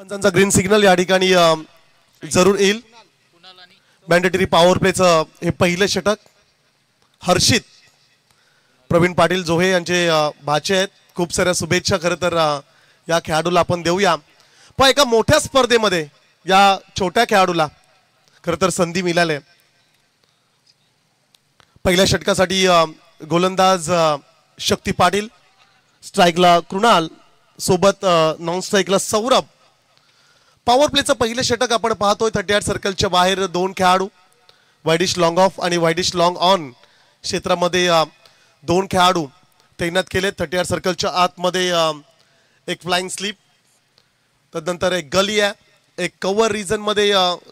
पंचांचा green signal या ठिकाणी जरूर येईल. मॅन्डेटरी पॉवर प्लेचं हे पहिले षटक. हर्षित प्रवीण पाटील जोहे यांचे भाचे आहेत. खूप साऱ्या शुभेच्छा खरं तर या खेळाडूला आपण देऊया. पण एका मोठ्या स्पर्धेमध्ये या छोट्या खेळाडूला खरं तर संधी मिळाली. पहिल्या षटकासाठी गोलंदाज शक्ती पाटील, स्ट्राईकला कृणाल, सोबत नॉन स्ट्राईकला सौरभ. पॉवर प्लेचं पहिलं षटक आपण पाहतोय. 38 सर्कलच्या बाहेर दोन खेळाडू, वायडिश लॉंग ऑफ आणि वायडिश लॉंग ऑन क्षेत्रामध्ये दोन खेळाडू तैनात केले. 38 सर्कलच्या आतमध्ये एक फ्लाइंग स्लीप, तदनंतर एक गली आहे. एक कव्हर रिजन मध्ये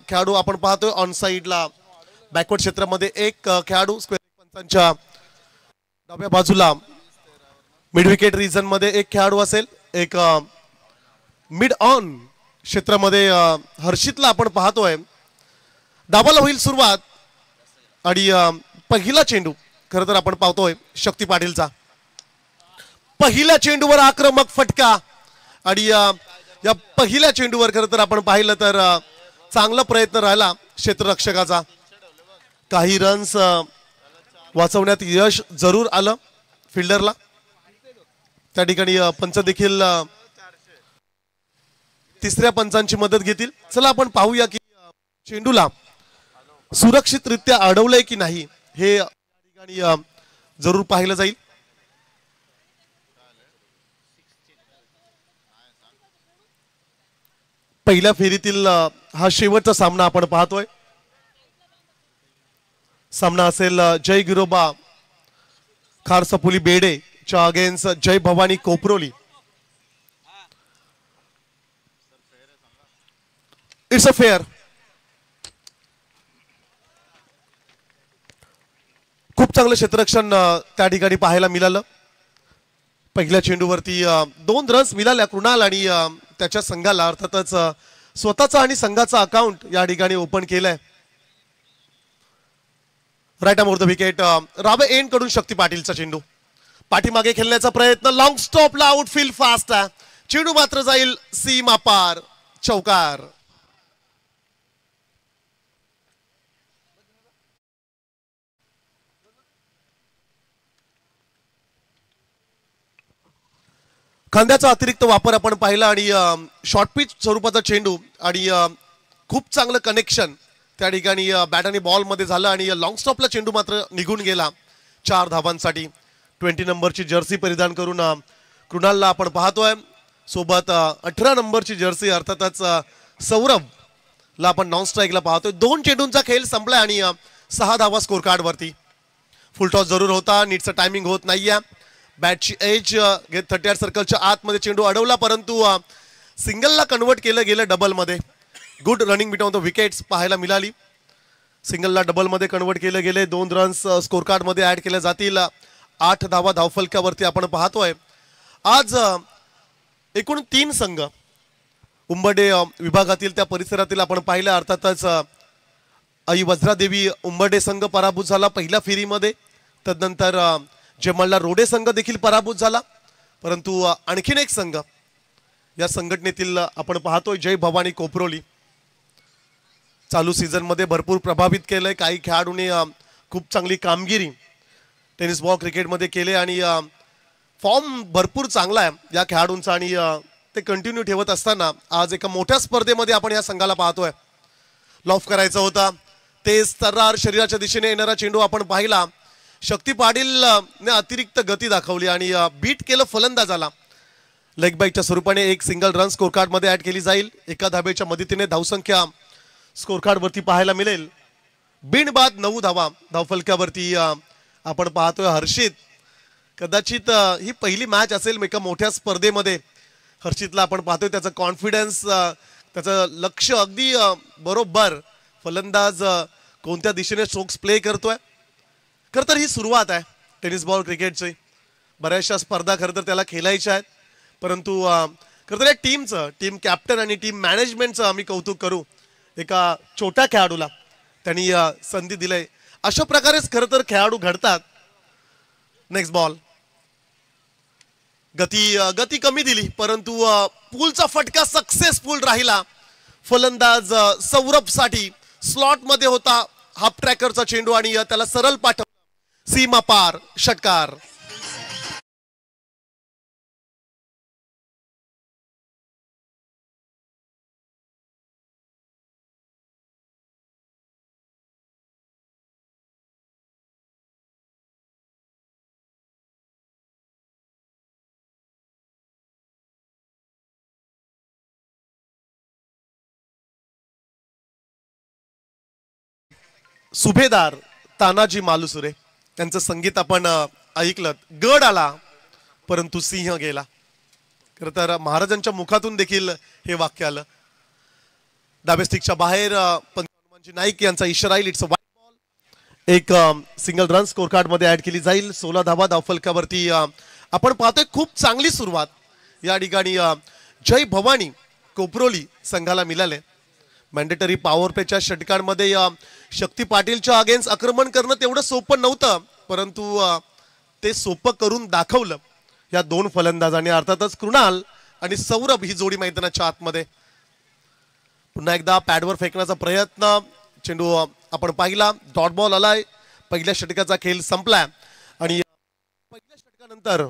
खेळाडू आपण पाहतोय. ऑन साइडला बॅकवर्ड क्षेत्रामध्ये एक खेळाडू. स्क्वेअर पंचांच्या डाव्या बाजूला मिड विकेट रिजन मध्ये एक खेळाडू असेल. एक मिड ऑन क्षेत्रामध्ये हर्षितला आपण पाहतोय. डाबाला होईल सुरुवात आणि पहिला चेंडू खरं तर आपण पाहतोय शक्ती पाटीलचा. पहिल्या चेंडूवर आक्रमक फटका आणि या पहिल्या चेंडूवर खरं तर आपण पाहिलं तर चांगला प्रयत्न राहिला क्षेत्ररक्षकाचा. काही रन्स वाचवण्यात यश जरूर आलं फिल्डरला. त्या ठिकाणी पंच देखील तिसऱ्या पंचांची मदत घेतील. चला आपण पाहूया की चेंडूला सुरक्षितरित्या अडवलंय की नाही हे या ठिकाणी जरूर पाहिलं जाईल. पहिल्या फेरीतील हा शेवटचा सामना आपण पाहतोय. सामना असेल जय गिरोबा खारसपुली बेडे च्या against Jai Bhavani Koparoli. It's a fair. खूप चांगलं क्षेत्ररक्षण त्या ठिकाणी पाहायला मिळालं. पहिल्या चेंडूवरती 2 रन्स मिळाल्या कृणाल आणि त्याच्या संघाला. अर्थातच स्वतःचा आणि संघाचा अकाउंट या ठिकाणी ओपन केलंय. Right arm over the wicket. राबे एंड कडून शक्ती पाटीलचा चेंडू. पाठीमागे खेळण्याचा प्रयत्न. लॉंग स्टॉपला आउटफील्ड फास्ट आहे. चेंडू मात्र जाईल सीमा पार. चौकार. खांद्याचा अतिरिक्त वापर आपण पाहिला आणि शॉर्ट पिच स्वरूपाचा चेंडू आणि खूप चांगलं कनेक्शन त्या ठिकाणी बॅट आणि बॉल मध्ये झालं आणि लॉंग स्टॉपला चेंडू मात्र निघून गेला 4 धावांसाठी. 20 नंबरची जर्सी परिधान करून कृणालला आपण पाहतोय. सोबत 18 नंबरची जर्सी अर्थातच सौरभला आपण नॉन स्ट्राईकला पाहतोय. 2 चेंडूंचा खेळ संपलाय आणि 6 धावा स्कोर कार्ड वरती. फुल टॉस जरूर होता. नीटचं टायमिंग होत नाहीये. बॅटची एज घेत 38 सर्कलच्या आतमध्ये चेंडू अडवला, परंतु सिंगलला कन्वर्ट केलं गेलं डबलमध्ये. Good running between the wickets पाहायला मिळाली. सिंगलला डबलमध्ये कन्वर्ट केले गेले. 2 रन्स स्कोर कार्ड मध्ये ऍड केले जातील. 8 धावा धावफलकावरती आपण पाहतोय. आज एकूण 3 संघ उंबरडे विभागातील त्या परिसरातील आपण पाहिलं. अर्थातच आई वज्रादेवी उंबरडे संघ पराभूत झाला पहिल्या फेरीमध्ये. तदनंतर जमलला रोडे संघ देखील पराभूत झाला. परंतु आणखीन एक संघ या संघटनेतील आपण पाहतोय जय भवानी कोपरोली. चालू सीझन मध्ये भरपूर प्रभावित केलंय. काही खेळाडूंनी खूप चांगली कामगिरी टेनिस बॉल क्रिकेटमध्ये केले आणि फॉर्म भरपूर चांगला आहे या खेळाडूंचा आणि ते कंटिन्यू ठेवत असताना आज एका मोठ्या स्पर्धेमध्ये आपण या संघाला पाहतोय. लॉफ करायचा होता. तेज तर्रार शरीराच्या दिशेने येणारा चेंडू आपण पाहिला. शक्ती पाटील ने अतिरिक्त गती दाखवली आणि बीट केलं फलंदाजाला. लेग बाईकच्या स्वरूपाने एक सिंगल रन स्कोर कार्ड मध्ये ऍड केली जाईल. एका धाब्याच्या मदतीने धावसंख्या स्कोर कार्ड वरती पाहायला मिळेल. बिनबाद 9 धावा धावफलकावरती आपण पाहतोय. हर्षित कदाचित ही पहिली मॅच असेल एका मोठ्या स्पर्धेमध्ये. हर्षितला आपण पाहतोय. त्याचं कॉन्फिडन्स, त्याचं लक्ष अगदी बरोबर. फलंदाज कोणत्या दिशेने स्ट्रोक्स प्ले करतोय. खरं तर ही सुरुवात आहे टेनिस बॉल क्रिकेटची. बऱ्याचशा स्पर्धा खरं तर त्याला खेळायच्या आहेत. परंतु खरं तर या टीमचं, टीम कॅप्टन आणि टीम मॅनेजमेंटचं आम्ही कौतुक करू. एका छोट्या खेळाडूला त्यांनी संधी दिली. अशा प्रकारेच खरं तर खेळाडू घडतात. Next ball. गती कमी दिली, परंतु पूलचा फटका सक्सेसफुल राहिला. फलंदाज सौरभ साठी स्लॉट मध्ये होता हाफ ट्रॅकरचा चेंडू आणि त्याला सरळ पाठवला सीमा पार षटकार. सुभेदार तानाजी मालुसुरे त्यांचं संगीत आपण ऐकलं. गड आला परंतु सिंह गेला. खरं तर महाराजांच्या मुखातून देखील हे वाक्य आलं. डाव्या स्टिकच्या बाहेर हनुमानजी नाईक यांचा इशारा येईल. It's a wide ball. एक सिंगल रन स्कोर कार्ड मध्ये ऍड केली जाईल. 16 धावा धावफलकावरती आपण पाहतोय. खूप चांगली सुरुवात या ठिकाणी जय भवानी कोपरोली संघाला मिळाले. मॅन्डेटरी पॉवर प्लेच्या षटकांमध्ये शक्ती पाटीलच्या अगेन्स्ट आक्रमण करणं तेवढं सोपं नव्हतं, परंतु ते सोपं करून दाखवलं या दोन फलंदाजांनी. अर्थातच कृणाल आणि सौरभ ही जोडी मैदानाच्या आतमध्ये. पुन्हा एकदा पॅडवर फेकण्याचा प्रयत्न. चेंडू आपण पाहिला. डॉट बॉल आलाय. पहिल्या षटकाचा खेळ संपलाय आणि पहिल्या षटकानंतर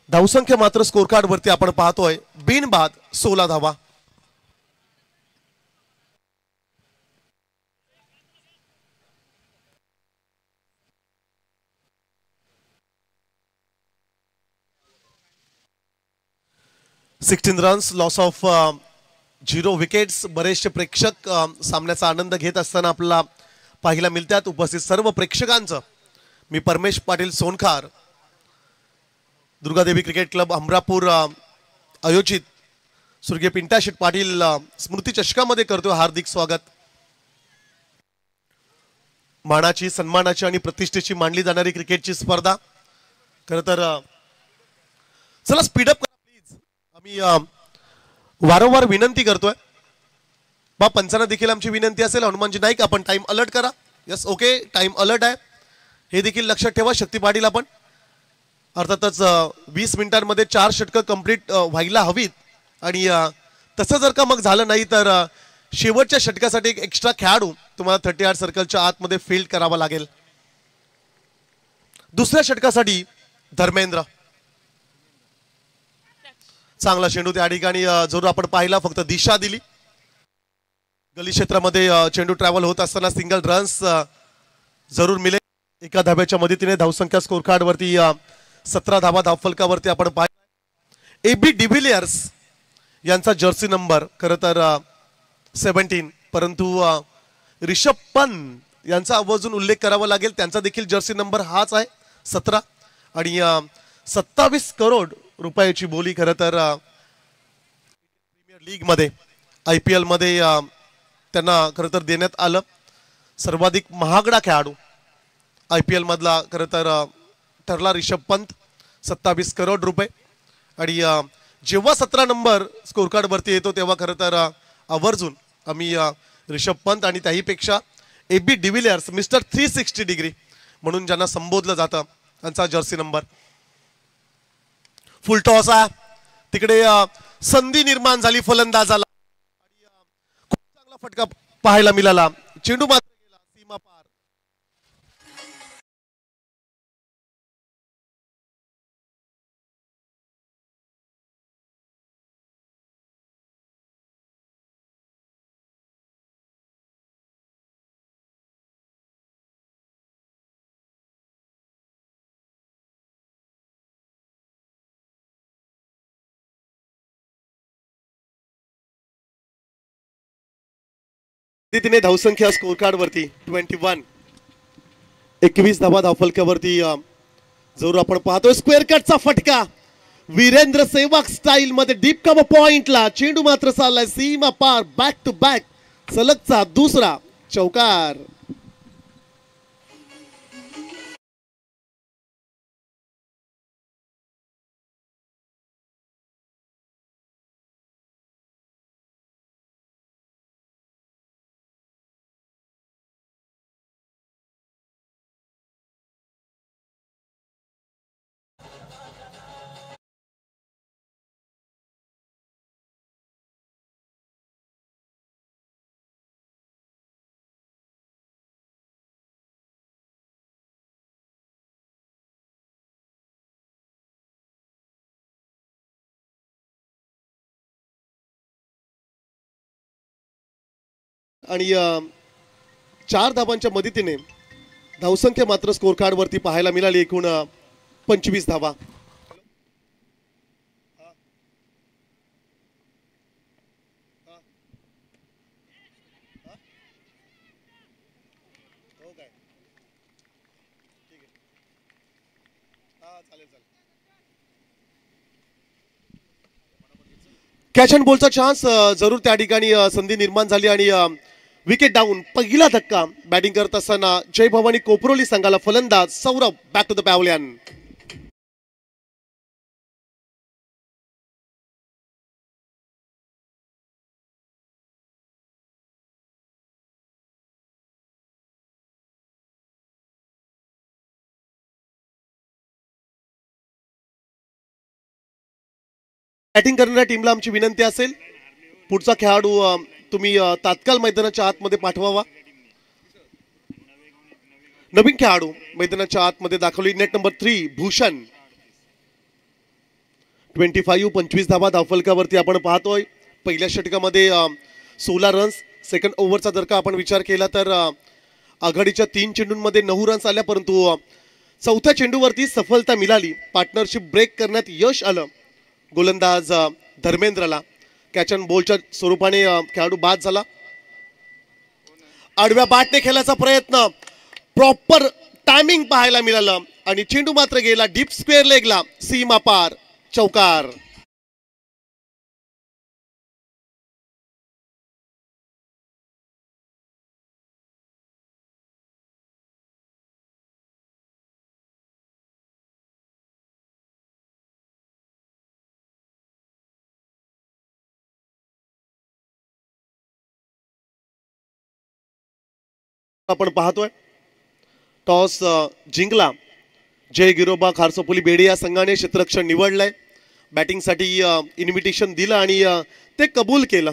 धावसंख्या मात्र स्कोर कार्ड वरती आपण पाहतोय बिनबाद 16 धावा. Sixteen runs loss of 0 wickets. बरेचसे प्रेक्षक सामन्याचा आनंद घेत असताना आपल्याला पाहायला मिळतात. उपस्थित सर्व प्रेक्षकांचं मी परमेश पाटील सोनखार, दुर्गादेवी क्रिकेट क्लब अमरापूर आयोजित स्वर्गीय पिंटा शेट पाटील स्मृती चषकामध्ये करतो हार्दिक स्वागत. मानाची, सन्मानाची आणि प्रतिष्ठेची मानली जाणारी क्रिकेटची स्पर्धा. खरं तर चला स्पीडअप करा प्लीज. आम्ही वारंवार विनंती करतोय. बा पंचांना देखील आमची विनंती असेल. हनुमानजी नाईक आपण टाइम अलर्ट करा. यस ओके, टाइम अलर्ट आहे हे देखील लक्षात ठेवा. शक्ती पाटील आपण अर्थातच 20 मिनिटांमध्ये 4 षटकं कंप्लीट व्हायला हवीत आणि तसं जर का मग झालं नाही तर शेवटच्या षटकासाठी एक एक्स्ट्रा खेळाडू तुम्हाला 38 सर्कलच्या आतमध्ये फील्ड करावा लागेल. दुसऱ्या षटकासाठी धर्मेंद्र. चांगला चेंडू त्या ठिकाणी जरूर आपण पाहिला, फक्त दिशा दिली. गली क्षेत्रामध्ये चेंडू ट्रॅव्हल होत असताना सिंगल रन्स जरूर मिळेल. एका धाब्याच्या मदतीने धावसंख्या स्कोर कार्ड वरती 17 धावा धावफलकावरती आपण पाहिला. AB डिव्हिलियर्स यांचा जर्सी नंबर खरं तर 17, परंतु रिषभ पंत यांचा आवर्जून उल्लेख करावा लागेल. त्यांचा देखील जर्सी नंबर हाच आहे 17 आणि 27 करोड रुपयाची बोली खरं तर प्रीमियर लीग मध्ये IPL मध्ये त्यांना खरं तर देण्यात आलं. सर्वाधिक महागडा खेळाडू IPL मधला खरं तर ठरला रिषभ पंत. 27 करोड रुपये. आणि जेव्हा 17 नंबर स्कोर कार्ड वरती येतो तेव्हा खरं तर आवर्जून आम्ही रिषभ पंत आणि त्याहीपेक्षा AB डिव्हिलियर्स मिस्टर 360 डिग्री म्हणून ज्यांना संबोधलं जातं त्यांचा जर्सी नंबर. फुल टॉस आहे तिकडे. संधी निर्माण झाली फलंदाजाला. खूप चांगला फटका पाहायला मिळाला. चेंडू मात्र गेला सीमा पार. तिने धावसंख्या स्कोर कार्ड वरती 21. 21 धावा धावफलकावरती जरूर आपण पाहतोय. स्क्वेअर कटचा फटका वीरेंद्र सेवक स्टाईल मध्ये डीप कव्हर पॉइंटला. चेंडू मात्र चाललाय सीमा पार. बॅक टू बॅक सलगचा दुसरा चौकार. आणि 4 धावांच्या मदतीने धावसंख्या मात्र स्कोर कार्ड वरती पाहायला मिळाली एकूण 25 धावा. कॅच अँड बॉलचा चान्स जरूर त्या ठिकाणी संधी निर्माण झाली आणि विकेट डाऊन. पहिला धक्का बॅटिंग करत असताना जय भवानी कोपरोली संघाला फलंदाज Saurabh back to the pavilion. Batting करणाऱ्या टीमला आमची विनंती असेल पुढचा खेळाडू तुम्ही तात्काळ मैदानाच्या आतमध्ये पाठवावा. नवीन खेळाडू मैदानाच्या आतमध्ये दाखवली नेट नंबर 3 भूषण. 25 धावा धावफलकावरती आपण पाहतोय. पहिल्या षटकामध्ये 16 रन्स. सेकंड ओव्हरचा जर का आपण विचार केला तर आघाडीच्या 3 चेंडूंमध्ये 9 रन्स आल्या, परंतु चौथ्या चेंडूवरती सफलता मिळाली. पार्टनरशिप ब्रेक करण्यात यश आलं गोलंदाज धर्मेंद्रला. कॅच अँड बॉलच्या स्वरूपाने खेळाडू बाद झाला. आडव्या बॅटने खेळण्याचा प्रयत्न, प्रॉपर टायमिंग पाहायला मिळालं आणि चेंडू मात्र गेला डीप स्क्वेअर लेगला, सीमा पार, चौकार. आपण पाहतोय टॉस जिंकला जय गिरोबा खारसोपोली बेडी या संघाने क्षेत्ररक्षण निवडलंय. बॅटिंगसाठी इन्व्हिटेशन दिलं आणि ते कबूल केलं.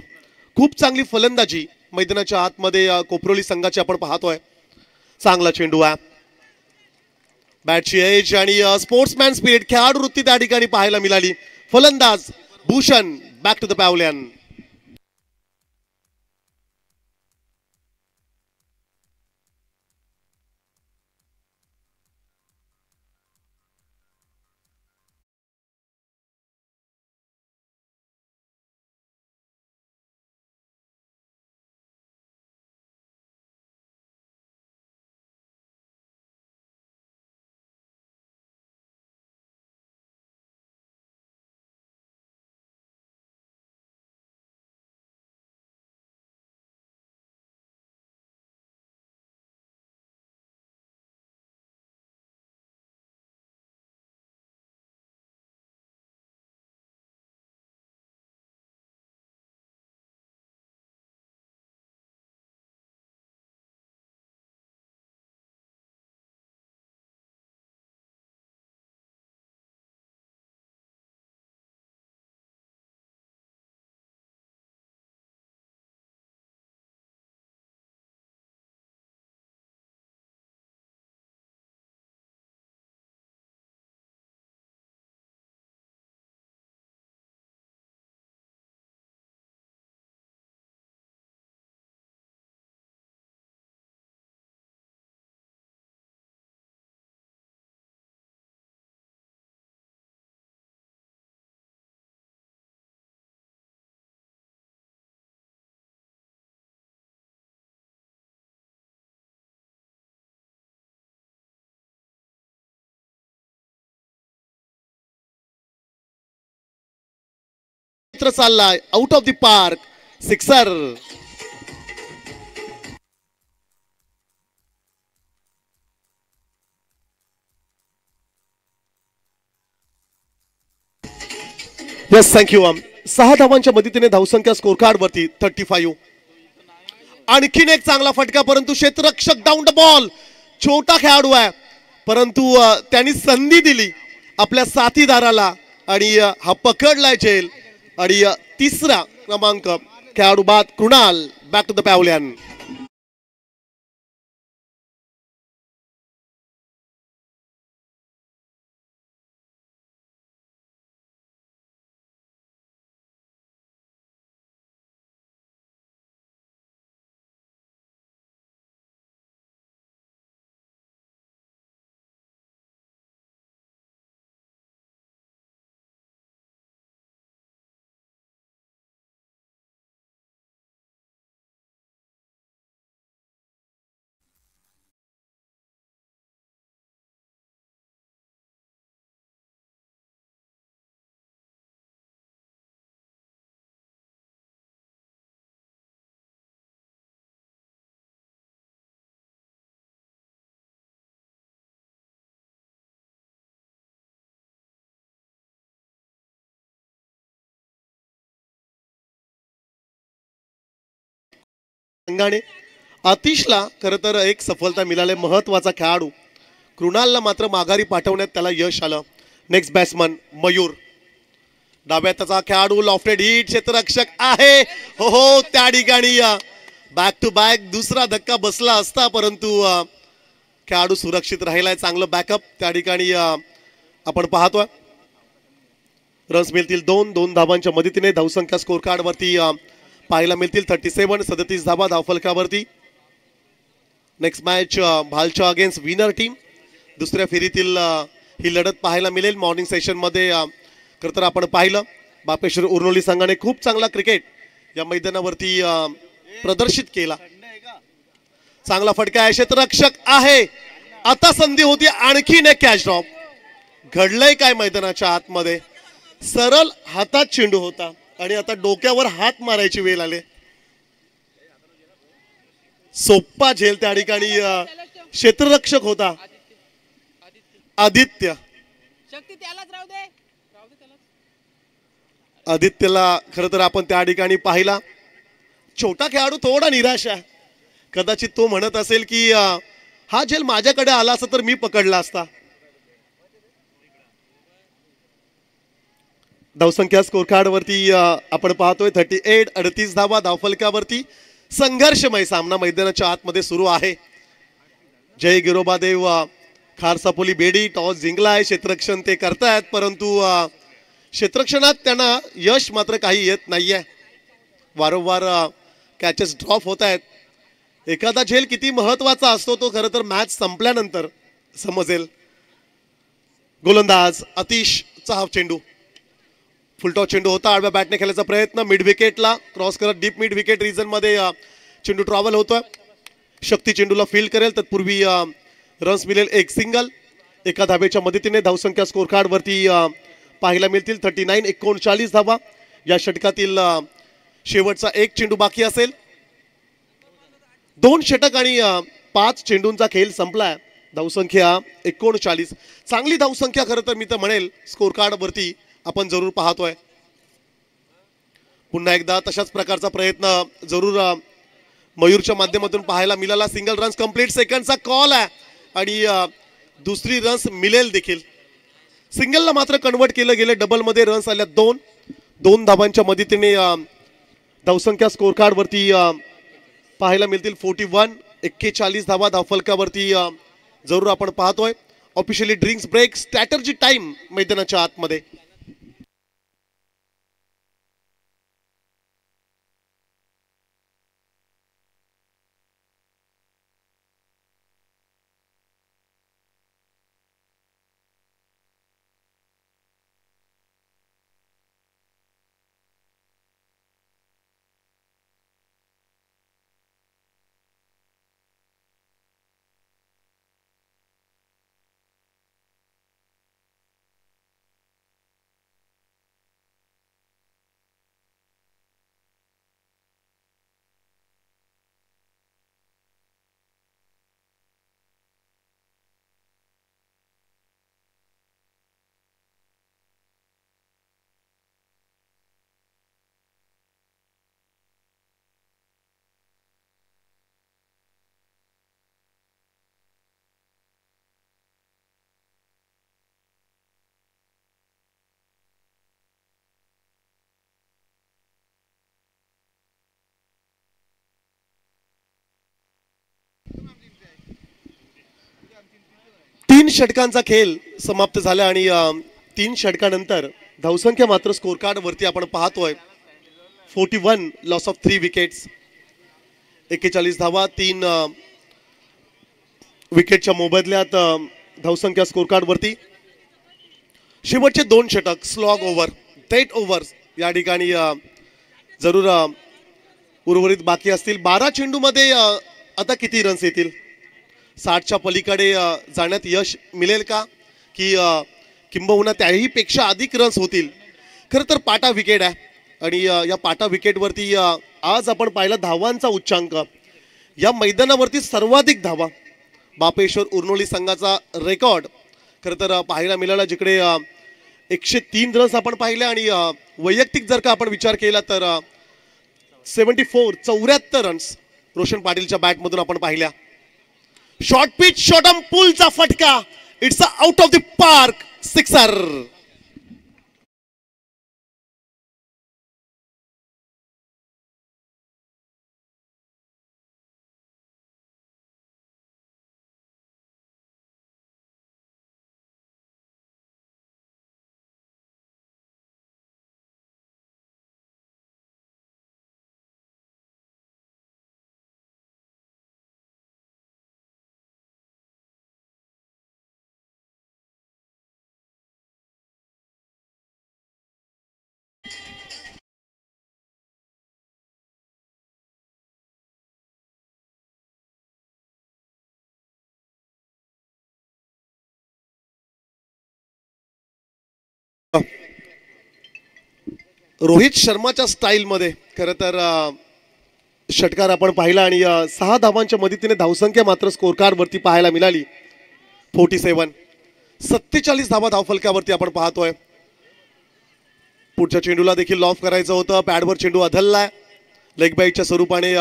खूप चांगली फलंदाजी मैदानाच्या आतमध्ये कोपरोली संघाची आपण पाहतोय. चांगला चेंडू आहे. बॅटची एज आणि स्पोर्ट्समॅन स्पिरिट, खेळाडू वृत्ती त्या ठिकाणी पाहायला मिळाली. फलंदाज Bhushan back to the pavilion. चाललाय out of the park, sixer. Yes, thank you. 6 धावांच्या मदतीने धावसंख्या स्कोर कार्ड वरती 35. आणखीन एक चांगला फटका, परंतु क्षेत्ररक्षक डाऊन द बॉल. छोटा खेळाडू आहे, परंतु त्यांनी संधी दिली आपल्या साथीदाराला आणि हा पकडलाय झेल. आणि तिसरा क्रमांक खेळाडू बाद Krunal back to the pavilion. संघाने आतिशला खरं तर एक सफलता मिळाली, महत्वाचा खेळाडू. कृणालला मात्र माघारी पाठवण्यात त्याला यश आलं. नेक्स्ट बॅट्समन मयूर, डाव्या त्याचा खेळाडू, लॉफ्टेड हिट, क्षेत्ररक्षक आहे. हो हो, त्या ठिकाणी बॅक टू बॅक दुसरा धक्का बसला असता, परंतु खेळाडू सुरक्षित राहिलाय. चांगलं बॅकअप त्या ठिकाणी आपण पाहतोय. रन्स मिळतील 2 धावांच्या मदतीने. धावसंख्या स्कोर कार्ड वरती पाहायला मिळतील 37, 37 धावा धावफलकावरती. नेक्स्ट मॅच भालच्या अगेन्स्ट विनर टीम. दुसऱ्या फेरीतील ही लढत पाहायला मिळेल. मॉर्निंग सेशन मध्ये खरं तर आपण पाहिलं बापेश्वर उर्नोली संघाने खूप चांगला क्रिकेट या मैदानावरती प्रदर्शित केला. चांगला फटका आहे, क्षेत्ररक्षक आहे. आता संधी होती आणखीन एक कॅच ड्रॉप. घडलंय काय मैदानाच्या आतमध्ये? सरळ हातात चेंडू होता आणि आता डोक्यावर हात मारायची वेळ आली. सोप्पा झेल त्या ठिकाणी क्षेत्ररक्षक होता आदित्य. आदित्यला खरं तर आपण त्या ठिकाणी पाहिला. छोटा खेळाडू थोडा निराश आहे. कदाचित तो म्हणत असेल की हा झेल माझ्याकडे आला असता तर मी पकडला असता. धावसंख्या स्कोर कार्ड वरती आपण पाहतोय 38, 38 धावा धावफलकावरती. संघर्षमय सामना मैदानाच्या आतमध्ये सुरू आहे. जय गिरोबादेव खारसापोली बेडी टॉस जिंकलाय. क्षेत्ररक्षण ते करतायत, परंतु क्षेत्ररक्षणात त्यांना यश मात्र काही येत नाहीये. वारंवार कॅचेस ड्रॉप होत आहेत. एखादा झेल किती महत्वाचा असतो तो खरं तर मॅच संपल्यानंतर समजेल. गोलंदाज आतिशचा हा चेंडू, फुलटॉस चेंडू होता. आडव्या बॅटने खेळायचा प्रयत्न, मिड विकेटला क्रॉस करत डीप मिड विकेट रिजन मध्ये चेंडू ट्रॅव्हल होतोय. शक्ती चेंडूला फील्ड करेल, तत्पूर्वी रन्स मिळेल एक सिंगल. एका धाब्याच्या मदतीने धावसंख्या स्कोर कार्ड वरती पाहायला मिळतील 39, 39 धावा. या षटकातील शेवटचा एक चेंडू बाकी असेल. 2 षटक आणि 5 चेंडूंचा खेळ संपलाय. धावसंख्या 39. चांगली धावसंख्या खरं तर मी तर म्हणेल स्कोर कार्ड वरती आपण जरूर पाहतोय. पुन्हा एकदा तशाच प्रकारचा प्रयत्न जरूर मयूरच्या माध्यमातून पाहायला मिळाला. Single runs complete. सेकंडचा कॉल आहे आणि दुसरी रन्स मिळेल देखील. सिंगलला मात्र कन्वर्ट केलं गेलं. डबल मध्ये रन्स आल्या 2 धावांच्या मदतीने. धावसंख्या स्कोर कार्ड वरती पाहायला मिळतील 41, 41 धावा धावफलकावरती जरूर आपण पाहतोय. Officially drinks break strategy time मैदानाच्या आतमध्ये. तीन षटकांचा खेळ समाप्त झाला आणि 3 षटकानंतर धावसंख्या मात्र स्कोर कार्ड वरती आपण पाहतोय 41, लॉस ऑफ 3 विकेट्स. 41 धावा 3 विकेटच्या मोबदल्यात धावसंख्या स्कोर कार्ड वरती. शेवटचे 2 षटक स्लॉग ओव्हर, डेड ओव्हर्स या ठिकाणी जरूर उर्वरित बाकी असतील. 12 चेंडू मध्ये आता किती रन्स येतील? 60च्या पलीकडे जाण्यात यश मिळेल का, की किंबहुना त्याही पेक्षा अधिक रन्स होतील? खरं तर पाटा विकेट आहे आणि या पाटा विकेटवरती आज आपण पाहिला धावांचा उच्चांक. या मैदानावरती सर्वाधिक धावा बापेश्वर उर्नोली संघाचा रेकॉर्ड खरं तर पाहायला मिळाला, जिकडे 103 रन्स आपण पाहिले आणि वैयक्तिक जर का आपण विचार केला तर 74 रन्स रोशन पाटीलच्या बॅटमधून आपण पाहिल्या. शॉर्ट पिच शॉर्टम पुलचा फटका, it's out of the park, sixer. Rohit शर्माच्या स्टाईलमध्ये खरं तर षटकार आपण पाहिला आणि 6 धावांच्या मदतीने धावसंख्या मात्र स्कोर कार्ड वरती पाहायला मिळाली. 47 47 धावा धावफलकावरती आपण पाहतोय. पुढच्या चेंडूला देखील लॉफ करायचं होतं, पॅडवर चेंडू अधललाय. लेग बाईटच्या स्वरूपाने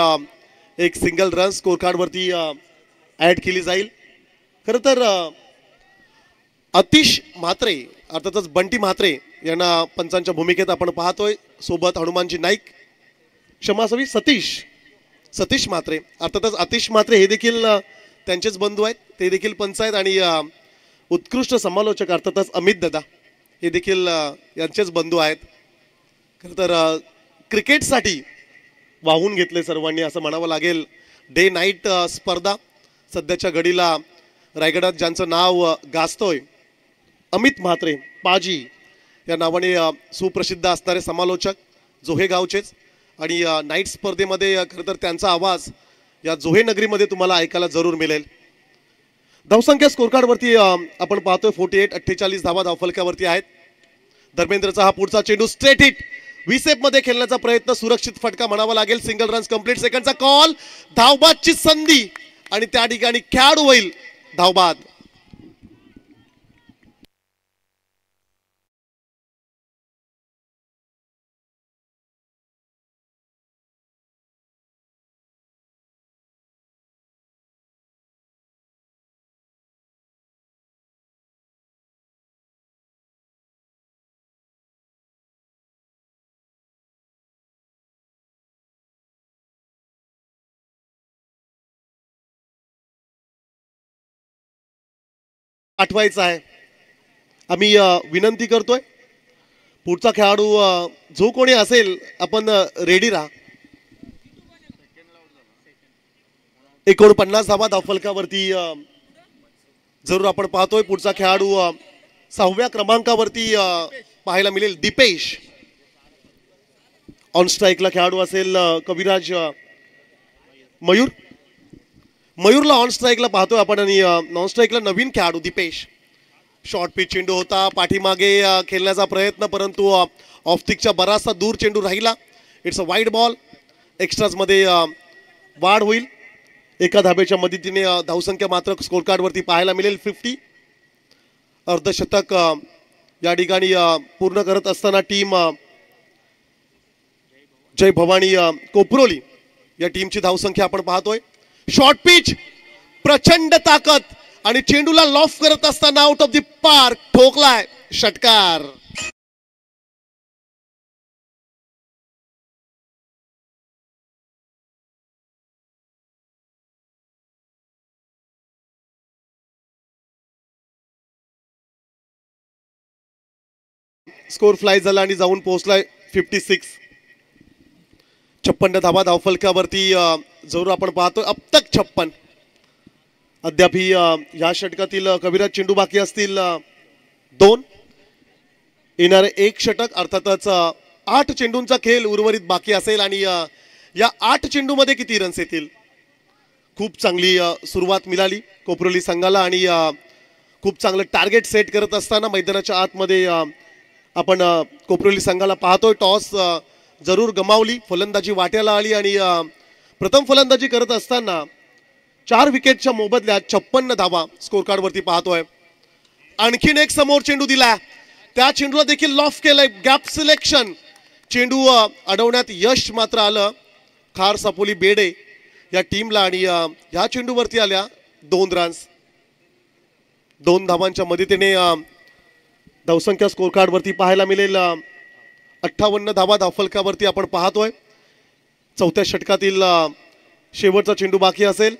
एक सिंगल रन स्कोर कार्ड वरती ऍड केली जाईल. खरं तर अतिश म्हात्रे अर्थातच बंटी म्हात्रे यांना पंचांच्या भूमिकेत आपण पाहतोय. सोबत हनुमानजी नाईक, क्षमा असावी, सतीश म्हात्रे अर्थातच आतिश म्हात्रे हे देखील त्यांचेच बंधू आहेत, ते देखील पंच आहेत. आणि उत्कृष्ट समालोचक अर्थातच अमित दादा हे देखील यांचेच बंधू आहेत. खरं तर क्रिकेटसाठी वाहून घेतले सर्वांनी असं म्हणावं लागेल. डे नाईट स्पर्धा सध्याच्या घडीला रायगडात ज्यांचं नाव गाजतोय, अमित म्हात्रे पाजी या नावाने सुप्रसिद्ध असणारे समालोचक, जोहे गावचेच. आणि नाईट स्पर्धेमध्ये खरं तर त्यांचा आवाज या जोहे नगरीमध्ये तुम्हाला ऐकायला जरूर मिळेल. धावसंख्या स्कोर कार्डवरती आपण पाहतोय 48 48 धावा धावफलकावरती आहेत. धर्मेंद्रचा हा पुढचा चेंडू स्ट्रेट हिट, विसेप मध्ये खेळण्याचा प्रयत्न, सुरक्षित फटका म्हणावा लागेल. Single runs complete. सेकंडचा कॉल, धावबादची संधी आणि त्या ठिकाणी खेळाडू होईल धावबाद. आठवायचा आहे. आम्ही विनंती करतोय पुढचा खेळाडू जो कोणी असेल आपण रेडी राहा. 49 धावा धावफलकावरती जरूर आपण पाहतोय. पुढचा खेळाडू 6व्या क्रमांकावरती पाहायला मिळेल, दीपेश. ऑन स्ट्राईकला खेळाडू असेल कविराज मयूरला ऑन स्ट्राईकला पाहतोय आपण. आणि नॉन स्ट्राईकला नवीन खेळाडू दीपेश. शॉर्ट पिच चेंडू होता, पाठीमागे खेळण्याचा प्रयत्न, परंतु ऑफस्टिकच्या बराचसा दूर चेंडू राहिला. It's a wide ball. Extras मध्ये वाढ होईल. एका धाब्याच्या मदतीने धावसंख्या मात्र स्कोर कार्ड वरती पाहायला मिळेल 50. अर्धशतक या ठिकाणी पूर्ण करत असताना टीम जय भवानी कोपरोली या टीमची धावसंख्या आपण पाहतोय. शॉर्ट पिच, प्रचंड ताकद आणि चेंडूला लॉफ करत असताना आउट ऑफ द पार्क, ठोकलाय, षटकार. स्कोर फ्लाय झाला आणि जाऊन पोहोचलाय 56. 56 धावा धावफलकावरती जरूर आपण पाहतोय. अब तक 56. अद्याप या षटकातील कविराज चेंडू बाकी असतील 2. येणारे 1 षटक अर्थातच 8 चेंडूंचा खेळ उर्वरित बाकी असेल. आणि या 8 चेंडूमध्ये किती रन्स येतील. खूप चांगली सुरुवात मिळाली कोपरोली संघाला आणि खूप चांगलं टार्गेट सेट करत असताना मैदानाच्या आतमध्ये आपण कोपरोली संघाला पाहतोय. टॉस जरूर गमावली, फलंदाजी वाट्याला आली आणि प्रथम फलंदाजी करत असताना 4 विकेटच्या मोबदल्यात 56 धावा स्कोर कार्ड वरती पाहतोय. आणखीन एक समोर चेंडू दिला, त्या चेंडूला देखील लॉफ केलंय. गॅप सिलेक्शन, चेंडू अडवण्यात यश मात्र आलं. खार सापोली बेडे या टीमला आणि ह्या चेंडूवरती आल्या 2 रन्स. 2 धावांच्या मदतीने धावसंख्या स्कोर कार्ड वरती पाहायला मिळेल 58 धावा धावफलकावरती आपण पाहतोय. चौथ्या षटकातील शेवटचा चेंडू बाकी असेल.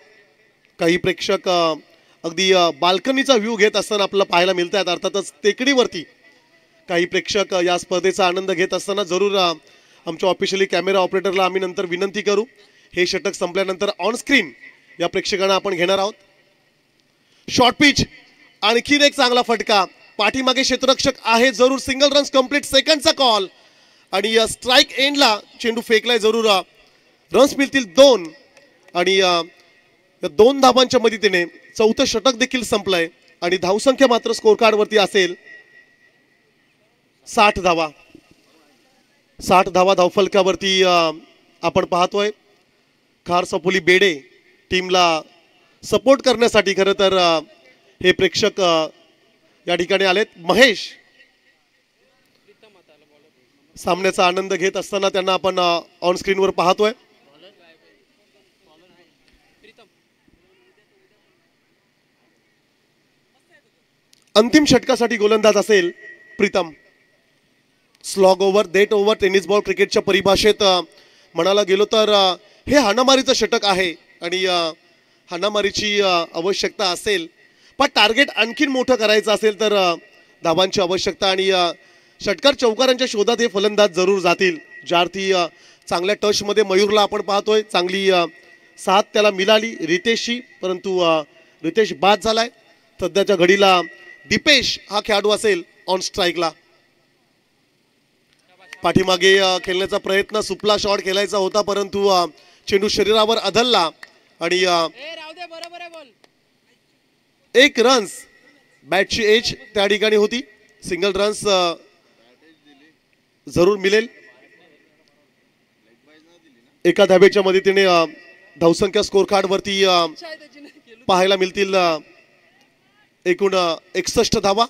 काही प्रेक्षक अगदी बाल्कनीचा व्ह्यू घेत असताना आपल्याला पाहायला मिळत आहेत. अर्थातच टेकडीवरती काही प्रेक्षक या स्पर्धेचा आनंद घेत असताना जरूर आमच्या ऑफिशियली कॅमेरा ऑपरेटरला आम्ही नंतर विनंती करू, हे षटक संपल्यानंतर ऑन स्क्रीन या प्रेक्षकांना आपण घेणार आहोत. शॉर्ट पिच, आणखीन एक चांगला फटका. पाठीमागे क्षेत्ररक्षक आहे, जरूर सिंगल रन्स कंप्लीट. सेकंडचा कॉल आणि स्ट्राईक एंडला चेंडू फेकलाय, जरूर रन्स मिळतील 2 आणि 2 धावांच्या मदतीने चौथं षटक देखील संपलंय आणि धावसंख्या मात्र स्कोर कार्ड वरती असेल 60 धावा. 60 धावा धावफलकावरती आपण पाहतोय. खार सपोली बेडे टीमला सपोर्ट करण्यासाठी खरं तर हे प्रेक्षक या ठिकाणी आलेत. महेश सामन्याचा आनंद घेत असताना त्यांना आपण ऑन स्क्रीनवर पाहतोय. अंतिम षटकासाठी गोलंदाज असेल Pritam. Slog over, death over tennis ball क्रिकेटच्या परिभाषेत म्हणायला गेलो तर हे हाणामारीचं षटक आहे आणि हाणामारीची आवश्यकता असेल, पण टार्गेट आणखीन मोठं करायचं असेल तर धावांची आवश्यकता आणि षटकार चौकारांच्या शोधात हे फलंदाज जरूर जातील. ज्यार्थी चांगल्या टचमध्ये मयूरला आपण पाहतोय, चांगली साथ त्याला मिळाली रितेशची, परंतु रितेश बाद झालाय. सध्याच्या घडीला दीपेश हा खेळाडू असेल ऑन स्ट्राईकला. पाठीमागे खेळण्याचा प्रयत्न, सुपला शॉट खेळायचा होता परंतु चेंडू शरीरावर आदळला आणि 1 रन्स बॅटची एज त्या ठिकाणी होती. सिंगल रन्स जरूर मिळेल. एका धावेच्या मदतीने धावसंख्या स्कोर कार्ड वरती पाहायला मिळतील एकूण 61 धावा.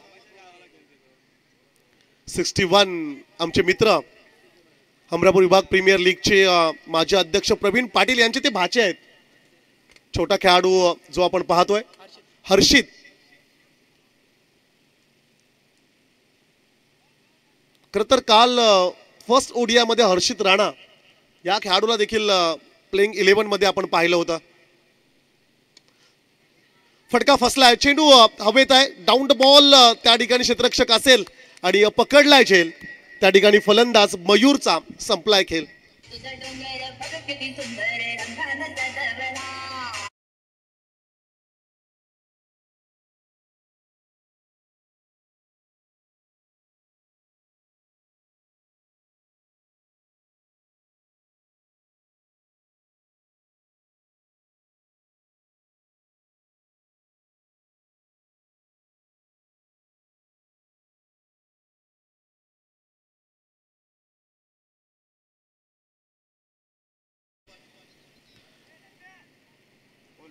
61. आमचे मित्र हमरापूर विभाग प्रीमियर लीगचे माजी अध्यक्ष प्रवीण पाटील यांचे ते भाचे आहेत. छोटा खेळाडू जो आपण पाहतोय हर्षित. खरं तर काल फर्स्ट ओडिया मध्ये हर्षित राणा या खेळाडूला देखील प्लेइंग 11 मध्ये आपण पाहिलं होतं. फटका फसलाय, चेंडू हवेत आहे, डाऊन द बॉल त्या ठिकाणी क्षेत्ररक्षक असेल आणि पकडलाय झेल. त्या ठिकाणी फलंदाज मयूरचा संपलाय खेळ.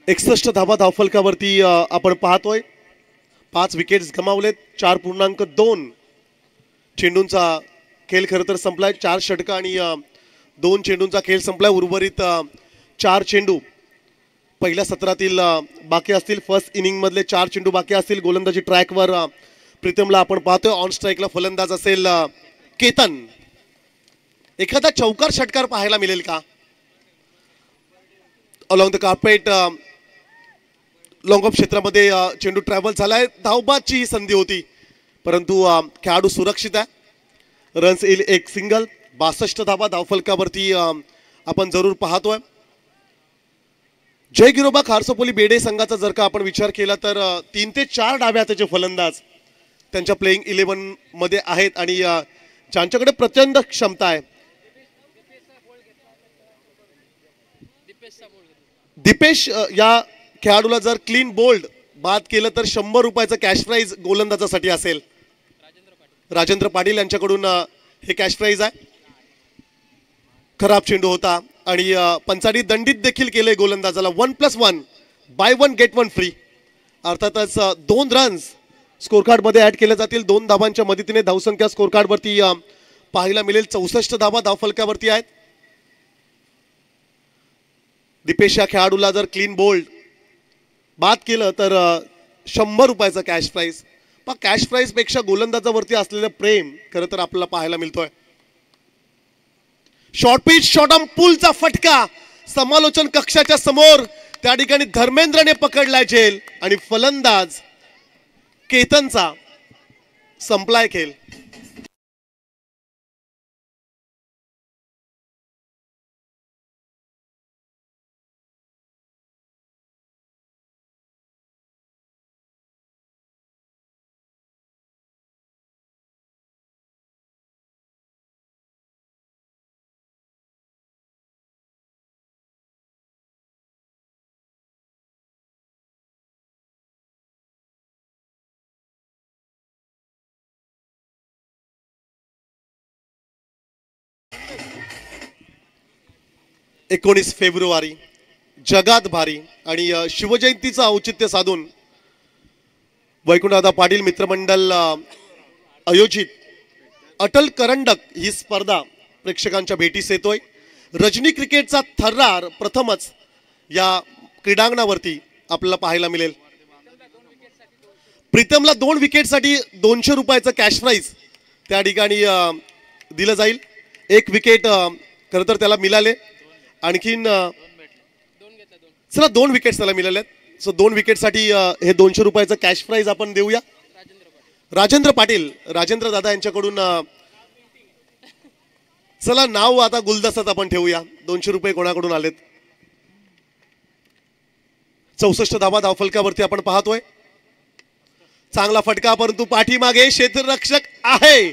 एकसष्ट धावा धावफलकावरती आपण पाहतोय. 5 विकेट्स गमावलेत. 4.2 चेंडूंचा खेळ खरं तर संपलाय. 4 षटक आणि 2 चेंडूंचा खेळ संपलाय. उर्वरित 4 चेंडू पहिल्या सत्रातील बाकी असतील. फर्स्ट इनिंग मधले 4 चेंडू बाकी असतील. गोलंदाजी ट्रॅकवर प्रीतमला आपण पाहतोय. ऑन स्ट्राईकला फलंदाज असेल केतन. एखादा चौकार षटकार पाहायला मिळेल का? Along the carpet long of क्षेत्रामध्ये चेंडू ट्रॅव्हल झालाय. धावबादची ही संधी होती परंतु खेळाडू सुरक्षित आहे. रन्स येईल 1 सिंगल. 62 धावा धावफलकावरती आपण जरूर पाहतोय. जय गिरोबा खारसोपोली बेडे संघाचा जर का आपण विचार केला तर 3 ते 4 डाव्या त्याचे फलंदाज त्यांच्या प्लेइंग 11 मध्ये आहेत आणि ज्यांच्याकडे प्रचंड क्षमता आहे. दीपेश या खेळाडूला जर क्लीन बोल्ड बाद केलं तर 100 रुपयाचं कॅश प्राइज गोलंदाजासाठी असेल. राजेंद्र पाटील यांच्याकडून हे कॅश प्राइज आहे. खराब चेंडू होता आणि पंचाडी दंडित देखील केले गोलंदाजाला. 1+1 बाय 1 गेट 1 फ्री. अर्थातच 2 रन्स स्कोर कार्ड मध्ये ऍड केले जातील. 2 धावांच्या मदतीने धावसंख्या स्कोर कार्ड वरती पाहायला मिळेल. 64 धावा धावफलकावरती आहेत. दीपेश या खेळाडूला जर क्लीन बोल्ड बाद केलं तर 100 रुपयाचा कॅश प्राइज. पण कॅश प्राइज पेक्षा गोलंदाजावरती असलेलं प्रेम खरं तर आपल्याला पाहायला मिळतोय. शॉर्ट पिच शॉर्ट ऑन पुलचा फटका समालोचन कक्षाच्या समोर त्या ठिकाणी धर्मेंद्रने पकडलाय झेल आणि फलंदाज केतनचा संपलाय खेळ. एकोणीस फेब्रुवारी जगात भारी आणि शिवजयंतीचं औचित्य साधून वैकुंठदादा पाटील मित्रमंडळ आयोजित अटल करंडक ही स्पर्धा प्रेक्षकांच्या भेटीस येतोय. रजनी क्रिकेटचा थर्रार प्रथमच या क्रीडांगणावरती आपल्याला पाहायला मिळेल. प्रीतमला 2 विकेटसाठी 200 रुपयाचं कॅश प्राइज त्या ठिकाणी दिलं जाईल. 1 विकेट खरं तर त्याला मिळाले. आणखीन चला 2 विकेट्स त्याला मिळाले. सो 2 विकेटसाठी हे 200 रुपयाचं कॅश प्राइज आपण देऊया. राजेंद्र पाटील राजेंद्र दादा यांच्याकडून चला नाव आता गुलदस्त्यात आपण ठेवूया. 200 रुपये कोणाकडून आलेत. 64 धावा धावफलकावरती आपण पाहतोय. चांगला फटका परंतु पाठीमागे क्षेत्ररक्षक आहे.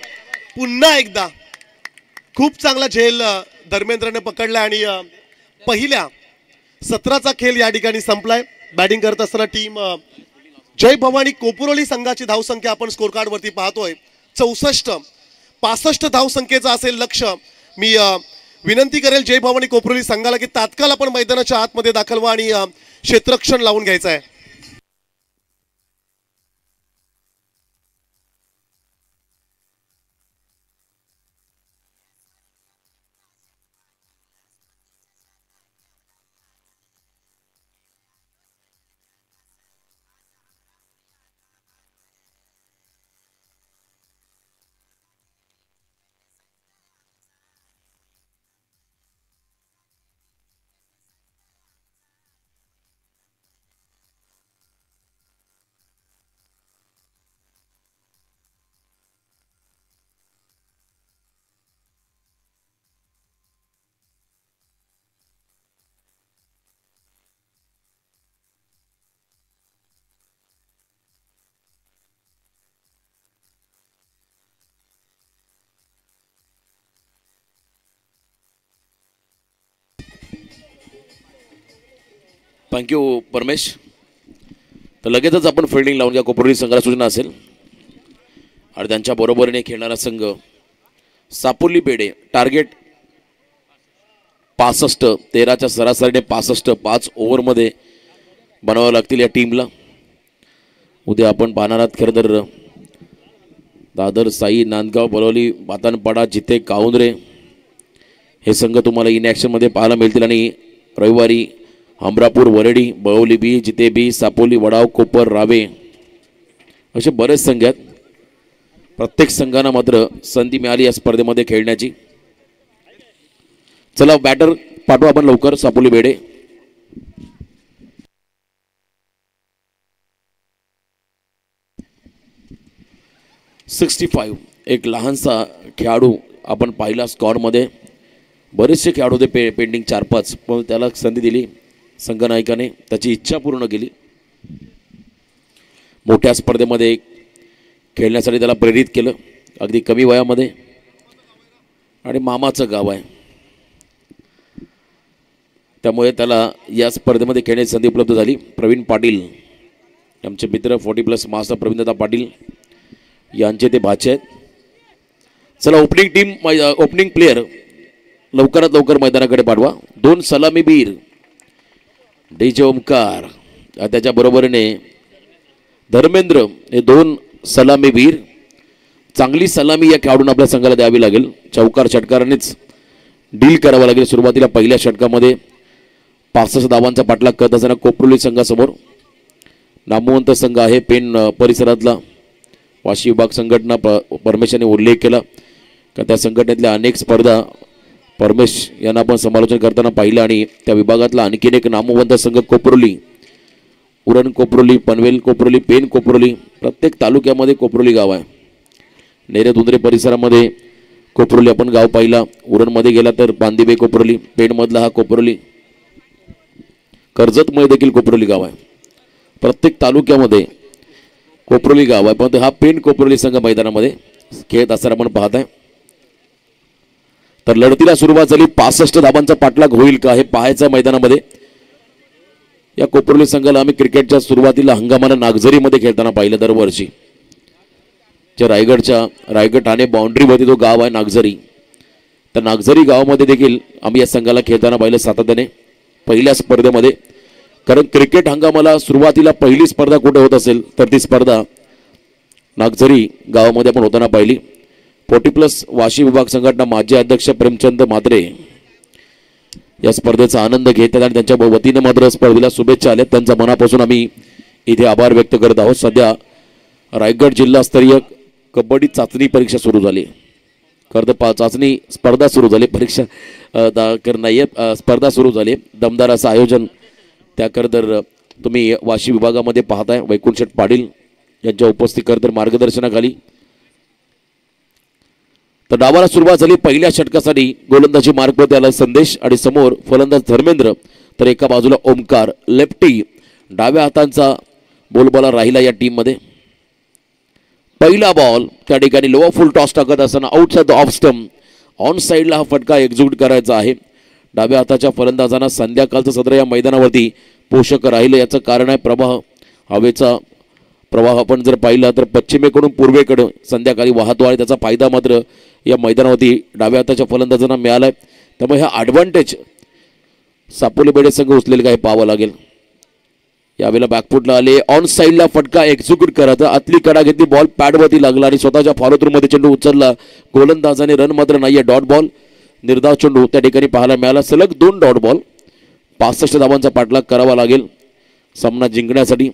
पुन्हा एकदा खूप चांगला झेल धर्मेंद्रने पकडला आणि पहिल्या 17चा खेळ या ठिकाणी संपलाय. बॅटिंग करत असताना टीम जय भवानी कोपुरोली संघाची धावसंख्या आपण स्कोर कार्ड वरती पाहतोय 64. 65 धावसंख्येचं असेल लक्ष्य. मी विनंती करेल जय भवानी कोपुरोली संघाला की तात्काळ आपण मैदानाच्या आतमध्ये दाखल व्हा आणि क्षेत्ररक्षण लावून घ्यायचं आहे. थँक्यू परमेश. तर लगेचच आपण फिल्डिंग लावून घ्या. कोपुरोली संघाला सूचना असेल आणि त्यांच्या बरोबरीने खेळणारा संघ सापोली बेडे. टार्गेट 65. 13च्या सरासरीने 65 5 ओव्हरमध्ये बनवावं लागतील या टीमला. उद्या आपण पाहणार आहात खरं तर दादर साई नांदगाव बलवली बातानपाडा जिथे काउंद्रे हे संघ तुम्हाला इन ॲक्शनमध्ये पाहायला मिळतील. आणि रविवारी हमरापूर वरडी बळवली बी जिते बी सापोली वडाव कोपर रावे असे बरेच संघ आहेत. प्रत्येक संघांना मात्र संधी मिळाली या स्पर्धेमध्ये खेळण्याची. चला बॅटर पाठवा आपण लवकर. सापोली बेडे 65. एक लहानसा खेळाडू आपण पाहिला स्क्वॉडमध्ये. बरेचसे खेळाडू होते पेंडिंग 4-5 पण त्याला संधी दिली संघनायकाने. त्याची इच्छा पूर्ण केली. मोठ्या स्पर्धेमध्ये खेळण्यासाठी त्याला प्रेरित केलं अगदी कमी वयामध्ये. आणि मामाचं गाव आहे त्यामुळे त्याला या स्पर्धेमध्ये खेळण्याची संधी उपलब्ध झाली. प्रवीण पाटील आमचे मित्र 40+ मास्टर प्रवीणदादा पाटील यांचे ते भाचे आहेत. चला ओपनिंग टीम ओपनिंग प्लेयर लवकरात लवकर मैदानाकडे पाठवा. 2 सलामीबीर डीजे ओमकार त्याच्या बरोबरीने धर्मेंद्र हे 2 सलामीबीर. चांगली सलामी या खेळाडूंना आपल्या संघाला द्यावी लागेल. चौकार षटकारानेच डील करावं लागेल. सुरुवातीला पहिल्या षटकामध्ये 65 धावांचा पाठलाग करत असताना कोपरोली संघासमोर नामवंत संघ आहे पेन परिसरातला. वाशी विभाग संघटना परमेशने उल्लेख केला का त्या संघटनेतल्या अनेक स्पर्धा परमेश यांना आपण समालोचन करताना पाहिलं आणि त्या विभागातला आणखीन एक नामवंत संघ कोपरोली, उरण कोपरोली, पनवेल कोपरोली, पेन कोपरोली, प्रत्येक तालुक्यामध्ये कोपरोली गाव आहे. नेरे धुंद्रे परिसरामध्ये कोपरोली आपण गाव पाहिला. उरणमध्ये गेला तर बांदिबे कोपरोली, पेणमधला हा कोपरोली, कर्जतमध्ये देखील कोपरोली गाव आहे. प्रत्येक तालुक्यामध्ये कोपरोली गाव आहे. पण हा पेन कोपरोली संघ मैदानामध्ये खेळत असताना आपण पाहत आहे. तर लढतीला सुरुवात झाली. 65 धावांचा पाठलाग होईल का हे पाहायचं मैदानामध्ये. या कोपरोली संघाला आम्ही क्रिकेटच्या सुरुवातीला हंगामाला नागझरीमध्ये खेळताना पाहिलं दरवर्षी. जे रायगड ठाणे बाउंड्रीवरती तो गाव आहे नागझरी. तर नागझरी गावामध्ये देखील आम्ही या संघाला खेळताना पाहिलं सातत्याने पहिल्या स्पर्धेमध्ये. कारण क्रिकेट हंगामाला सुरुवातीला पहिली स्पर्धा कुठे होत असेल तर ती स्पर्धा नागझरी गावामध्ये आपण होताना पाहिली. 40+ वाशी विभाग संघटना माजी अध्यक्ष प्रेमचंद मात्रे या स्पर्धेचा आनंद घेतात आणि त्यांच्या वतीने मात्र स्पर्धेला शुभेच्छा आल्या. त्यांच्या मनापासून आम्ही इथे आभार व्यक्त करत आहोत. सध्या रायगड जिल्हास्तरीय कबड्डी चाचणी परीक्षा सुरू झाली. खरं तर चाचणी स्पर्धा सुरू झाली, परीक्षा नाही आहे, स्पर्धा सुरू झाली. दमदार असं आयोजन त्याकरता तुम्ही वाशी विभागामध्ये पाहताय. वैकुंठ शेठ पाटील यांच्या उपस्थित करतर मार्गदर्शनाखाली तर डावाला सुरुवात झाली. पहिल्या षटकासाठी गोलंदाजी मार्गवरती आला संदेश आणि समोर फलंदाज धर्मेंद्र, तर एका बाजूला ओमकार लेफ्टी. डाव्या हातांचा बोलबाला राहिला या टीममध्ये. पहिला बॉल त्या ठिकाणी लोअर फुल टॉस टाकत असताना outside the off stump on साईडला हा फटका एक्झिक्यूट करायचा आहे. डाव्या हाताच्या फलंदाजांना संध्याकाळचं सत्र या मैदानावरती पोषक राहिलं. याचं कारण आहे प्रवाह, हवेचा प्रवाह. आपण जर पाहिला तर पश्चिमेकडून पूर्वेकडे संध्याकाळी वाहतो आणि त्याचा फायदा मात्र या मैदानावरती डाव्या हाताच्या फलंदाजांना मिळाला आहे. त्यामुळे हा ॲडव्हान्टेज सापोली बेडे संघ उचलेल काय पाहावं लागेल. यावेळेला बॅकफुटला आले, ऑन साईडला फटका एक्झिक्यूट करायचा. आतली कडा घेतली, बॉल पॅडवरती लागला आणि स्वतःच्या फॉलो थ्रूमध्ये चेंडू उचलला. गोलंदाजाने रन मात्र नाही आहे. डॉट बॉल निर्धाव चेंडू त्या ठिकाणी पाहायला मिळाला. सलग 2 डॉट बॉल. 65 धावांचा पाठलाग करावा लागेल सामना जिंकण्यासाठी.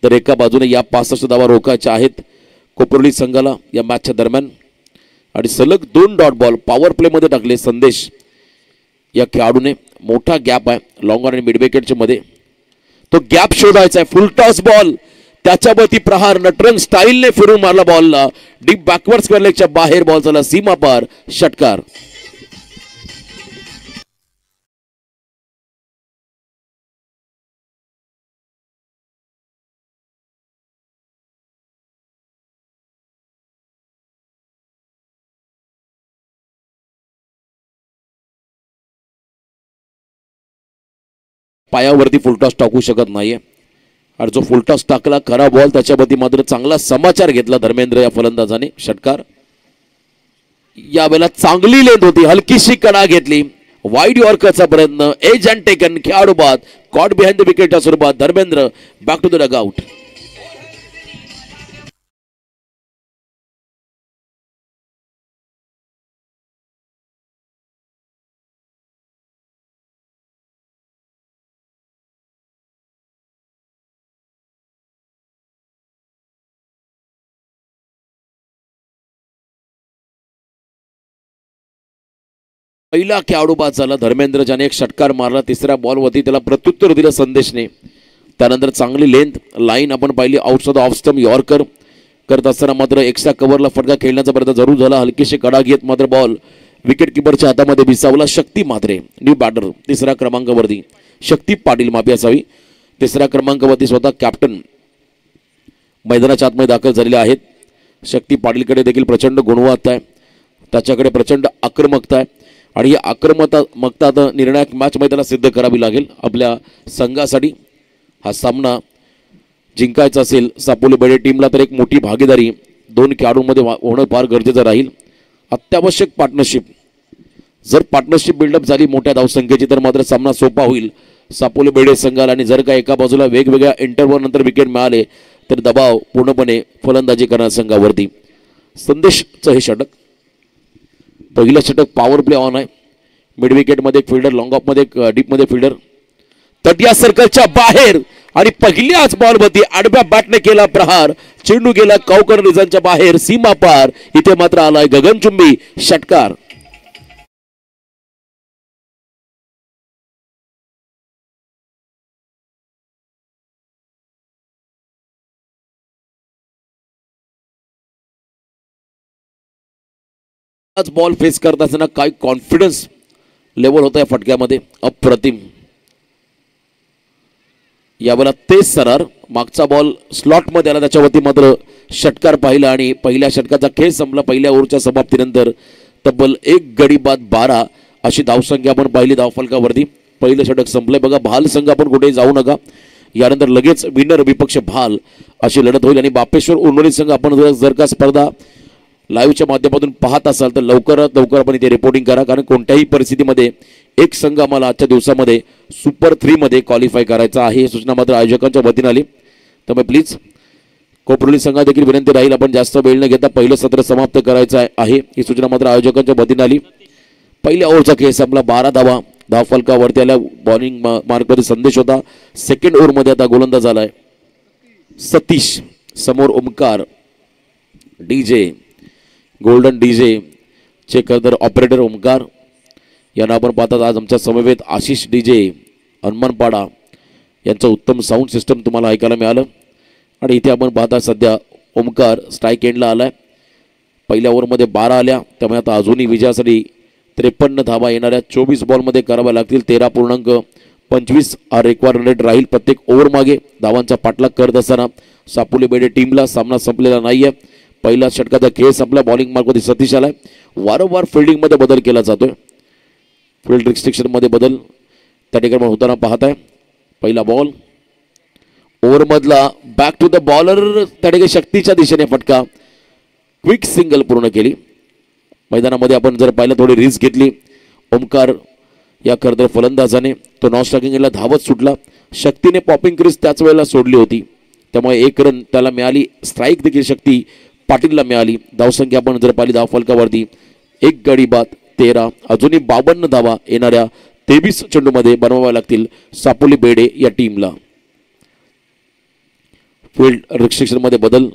तर एका बाजूने या 65 धावा रोखायच्या आहेत कोपरोली संघाला या मॅचच्या दरम्यान आणि सलग 2 डॉट बॉल पॉवर प्लेमध्ये टाकले संदेश या खेळाडूने. मोठा गॅप आहे लॉंग ऑन आणि मिड विकेटच्या मध्ये. तो गॅप शोधायचा आहे. फुल टॉस बॉल त्याच्यावरती प्रहार नटरंग स्टाईलने फिरून मारला बॉलला. डीप बॅकवर्ड्स करलेच्या बाहेर बॉल झाला सीमा पार, षटकार. पायावरती फुलटॉस टाकू शकत नाहीये आणि जो फुलटॉस टाकला खरा बॉल त्याच्यावरती मात्र चांगला समाचार घेतला धर्मेंद्र या फलंदाजाने. षटकार. यावेळेला चांगली लेंथ होती, हलकीशी कडा घेतली. वाईड यॉर्करचा प्रयत्न, एज अँड टेकन, खेळाडू बाद, कॉट बिहाइंड द विकेटच्या स्वरूपात. Dharmendra back to the dugout. पहिला खेळाडू बाद झाला धर्मेंद्र, ज्याने एक षटकार मारला. तिसऱ्या बॉलवरती त्याला प्रत्युत्तर दिलं संदेशने. त्यानंतर चांगली लेंथ लाईन आपण पाहिली. आउटसाइड ऑफ स्टंप यॉर्कर करत असताना मात्र एक्स्ट्रा कव्हरला फटका खेळण्याचा प्रयत्न जरूर झाला. हलकीशी कडा घेत मात्र बॉल विकेट किपरच्या हातामध्ये भिसावला. शक्ती म्हात्रे न्यू बॅटर तिसऱ्या क्रमांकावरती. शक्ती पाटील माफी असावी. तिसऱ्या क्रमांकावरती स्वतः कॅप्टन मैदानाच्या आतमध्ये दाखल झालेले आहेत. शक्ती पाटीलकडे देखील प्रचंड गुणवत्ता आहे, त्याच्याकडे प्रचंड आक्रमकता आहे आणि ही आक्रमकता निर्णायक मॅचमध्ये त्याला सिद्ध करावी लागेल आपल्या संघासाठी. हा सामना जिंकायचा असेल सापोली बेडे टीमला तर एक मोठी भागीदारी 2 खेळाडूंमध्ये होणं फार गरजेचं राहील. अत्यावश्यक पार्टनरशिप. जर पार्टनरशिप बिल्डअप झाली मोठ्या धावसंख्येची तर मात्र सामना सोपा होईल सापोली बेडे संघाला. आणि जर का एका बाजूला वेगवेगळ्या इंटरव्हल नंतर विकेट मिळाले तर दबाव पूर्णपणे फलंदाजी करणाऱ्या संघावरती. संदेशचं हे षटक, पहिलं षटक पॉवर प्ले ऑन आहे. मिड विकेट मध्ये एक फिल्डर, लॉंग ऑफ मध्ये डीप मध्ये फिल्डर, तटिया सर्कलच्या बाहेर आणि पहिल्याच बॉल मध्ये आडव्या बॅटने केला प्रहार. चेंडू गेला कौकर रिझनच्या बाहेर, सीमा पार. इथे मात्र आलाय गगनचुंबी षटकार. बॉल फेस करत असताना काय कॉन्फिडन्स लेवल होता या फटक्यामध्ये, अप्रतिम. यावेळेला तेच सरार मागचा बॉल स्लॉट मध्ये आला, त्याच्यावरती मात्र षटकार पाहिला आणि पहिल्या षटकाचा खेळ संपला. पहिल्या ओव्हरच्या समाप्तीनंतर तब्बल 1 गडी बाद 12 अशी धावसंख्या आपण पाहिली धावफलकावरती. पहिलं षटक संपलंय बघा. भाल संघ आपण कुठेही जाऊ नका, यानंतर लगेच विनर विपक्ष भाल अशी लढत होईल. आणि बापेश्वर उर्वरित संघ आपण जर का स्पर्धा लाईव्हच्या माध्यमातून पाहत असाल तर लवकरात लवकर आपण इथे रिपोर्टिंग करा, कारण कोणत्याही परिस्थितीमध्ये एक संघ आम्हाला आजच्या दिवसामध्ये सुपर 3 मध्ये क्वालिफाय करायचा आहे. ही सूचना मात्र आयोजकांच्या वतीने आली. त्यामुळे प्लीज कोपरोली संघा देखील विनंती राहील, आपण जास्त वेळ न घेता पहिलं सत्र समाप्त करायचं आहे. ही सूचना मात्र आयोजकांच्या वतीने आली. पहिल्या ओव्हरचा खेळ संपला, 12 धावा धावफलकावरती आल्या. बॉलिंग मार्कमध्ये संदेश होता. सेकंड ओव्हरमध्ये आता गोलंदाज झालाय सतीश, समोर ओमकार, डीजे गोल्डन डीजे चे खरं ऑपरेटर ओमकार यांना आपण पाहतात. आज आमच्या समवेत आशिष डीजे हनुमानपाडा यांचं उत्तम साऊंड सिस्टम तुम्हाला ऐकायला मिळालं. आणि इथे आपण पाहता सध्या ओमकार स्ट्राईक एंडला आलाय. पहिल्या ओव्हरमध्ये 12 आल्या, त्यामुळे आता अजूनही विजयासाठी 53 धावा येणाऱ्या 24 बॉलमध्ये कराव्या लागतील. 13.25 हा रेकॉर्ड रेट राहील प्रत्येक ओव्हर मागे. धावांचा पाठलाग करत असताना सापोली बेडे टीमला सामना संपलेला नाहीये. पहिला षटकाचा खेळ संपला. बॉलिंग मार्कमध्ये सतीश आलाय. वारंवार फिल्डिंगमध्ये बदल केला जातोय. फील्ड रिस्ट्रिक्शनमध्ये बदल त्या ठिकाणी होताना पाहत आहे. पहिला बॉल ओव्हरमधला बॅक टू द बॉलर, त्या ठिकाणी शक्तीच्या दिशेने फटका, क्विक सिंगल पूर्ण केली. मैदानामध्ये आपण जर पाहिलं थोडी रिस्क घेतली ओमकार या खरं फलंदाजाने. तो नॉन स्ट्रायकिंगला धावत सुटला. शक्तीने पॉपिंग क्रीज त्याच वेळेला सोडली होती, त्यामुळे 1 रन त्याला मिळाली. स्ट्राईक देखील शक्ती पाटीलला मिळाली. धावसंख्या आपण जर पाहिली धावफलकावरती 1 गडी बाद 13, अजूनही 52 धावा येणाऱ्या 23 चेंडूमध्ये बनवाव्या लागतील सापोली बेडे या टीमला. फील्ड रिस्ट्रिक्शन मध्ये बदल,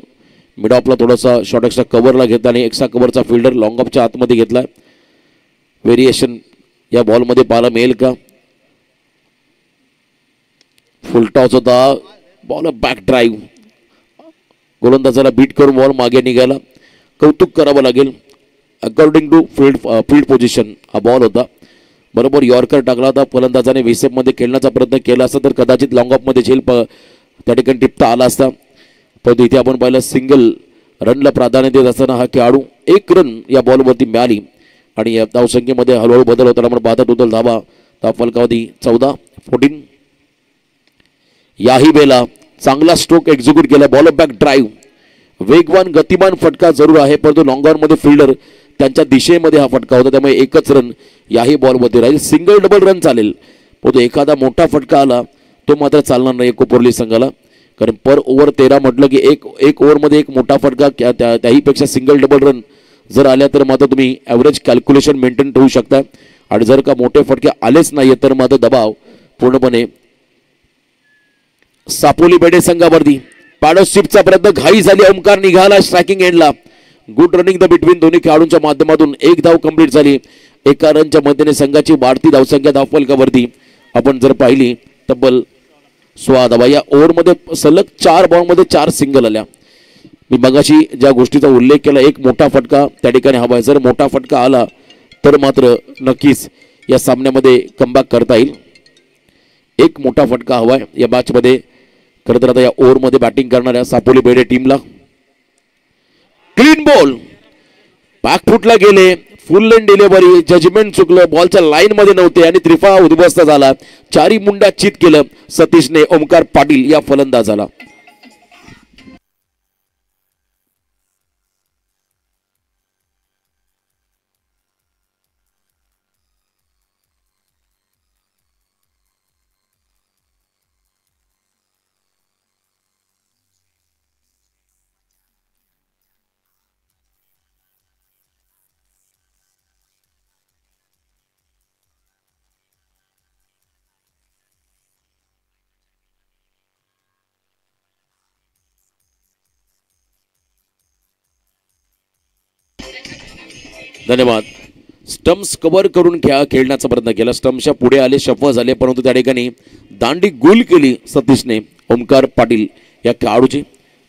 मिड ऑफला थोडासा शॉर्ट एक्स्ट्रा कव्हरला घेतला आणि एक्स्ट्रा कव्हरचा फिल्डर लॉंग ऑफच्या आतमध्ये घेतलाय. व्हेरिएशन या बॉलमध्ये पाहायला मिळेल का? फुल टॉस होता, बॉल बॅक ड्राईव्ह, गोलंदाजाला बीट करून बॉल मागे निघाला. कौतुक करावं लागेल. अकॉर्डिंग टू फील्ड पोझिशन हा बॉल होता. बरोबर यॉर्कर टाकला होता. फलंदाजाने मध्ये खेळण्याचा प्रयत्न केला असता तर कदाचित लॉंग ऑफमध्ये झेल त्या ठिकाणी टिपता आला असता. परंतु इथे आपण पाहिलं सिंगल रनला प्राधान्य देत असताना हा खेळाडू 1 रन या बॉलवरती मिळाली. आणि या धावसंख्येमध्ये हळूहळू बदल होताना आपण पाहता. टोटल धावा धावफलकावधी 14. याही वेळेला चांगला स्ट्रोक एक्झिक्यूट केला. बॉल बॅक ड्राईव्ह, वेगवान गतिमान फटका जरूर आहे, परंतु लॉंग ऑन मध्ये फिल्डर त्यांच्या दिशेमध्ये हा फटका होता, त्यामुळे 1च रन याही बॉलमध्ये राहील. सिंगल डबल रन चालेल, परंतु एखादा मोठा फटका आला तो मात्र चालणार नाही कोपरली संघाला. कारण पर ओव्हर 13 म्हटलं की एक ओव्हरमध्ये एक मोठा फटका, त्याहीपेक्षा सिंगल डबल रन जर आल्या तर मात्र तुम्ही ॲव्हरेज कॅल्क्युलेशन मेंटेन ठेवू शकता. आणि जर का मोठे फटके आलेच नाहीये तर मात्र दबाव पूर्णपणे सापोली बेडे संघावरती. पार्टनरशिपचा प्रयत्न घाई झाली. ओमकार निघाला स्ट्रायकिंग एंडला. गुड रनिंग द बिटवीन दोन्ही खेळाडूंच्या माध्यमातून 1 धाव कंप्लीट झाली. 1 रनच्या मध्येने संघाची वाढती धावसंख्या धावफलकावरती आपण जर पाहिली तब्बल 16 धावा. या ओव्हरमध्ये सलग 4 बॉलमध्ये 4 सिंगल आल्या. मी मगाशी ज्या गोष्टीचा उल्लेख केला, एक मोठा फटका त्या ठिकाणी हवा आहे. जर मोठा फटका आला तर मात्र नक्कीच या सामन्यामध्ये कमबॅक करता येईल. एक मोठा फटका हवाय या मॅचमध्ये. खरं तर आता या ओव्हरमध्ये बॅटिंग करणाऱ्या सापोली बेडे टीमला. क्लीन बॉल, बॅकफुटला गेले, फुल लेन डिलिव्हरी, जजमेंट चुकलं, बॉलच्या लाईन मध्ये नव्हते आणि त्रिफा उद्ध्वस्त झाला. 4 मुंड्या चित केलं सतीशने ओमकार पाटील या फलंदाजाला. धन्यवाद. स्टम्प्स कव्हर करून खेळण्याचा प्रयत्न केला. स्टम्प्सच्या पुढे आले, शफल झाले, परंतु त्या ठिकाणी दांडी गोल केली सतीशने. ओमकार पाटील या खेळाडूची.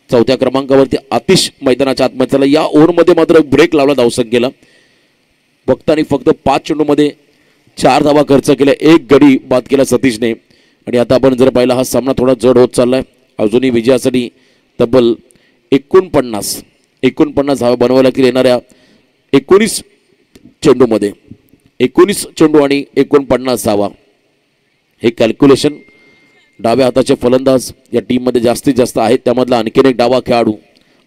चौथ्या क्रमांकावरती आतिश मैदानाच्या आतमध्ये झाला. या ओव्हरमध्ये मात्र ब्रेक लावला धावसंख्येला. फक्त आणि फक्त 5 चेंडूमध्ये 4 धावा खर्च केल्या, 1 गडी बाद केला सतीशने. आणि आता आपण जर पाहिला हा सामना थोडा जड होत चाललाय. अजूनही विजयासाठी तब्बल 49 धावा बनवाव्या लागतील येणाऱ्या 19 चेंडूमध्ये. 19 चेंडू आणि 49 धावा हे कॅल्क्युलेशन डाव्या हाताचे फलंदाज या टीममध्ये जास्तीत जास्त आहेत. त्यामधला आणखीन एक डावा खेळाडू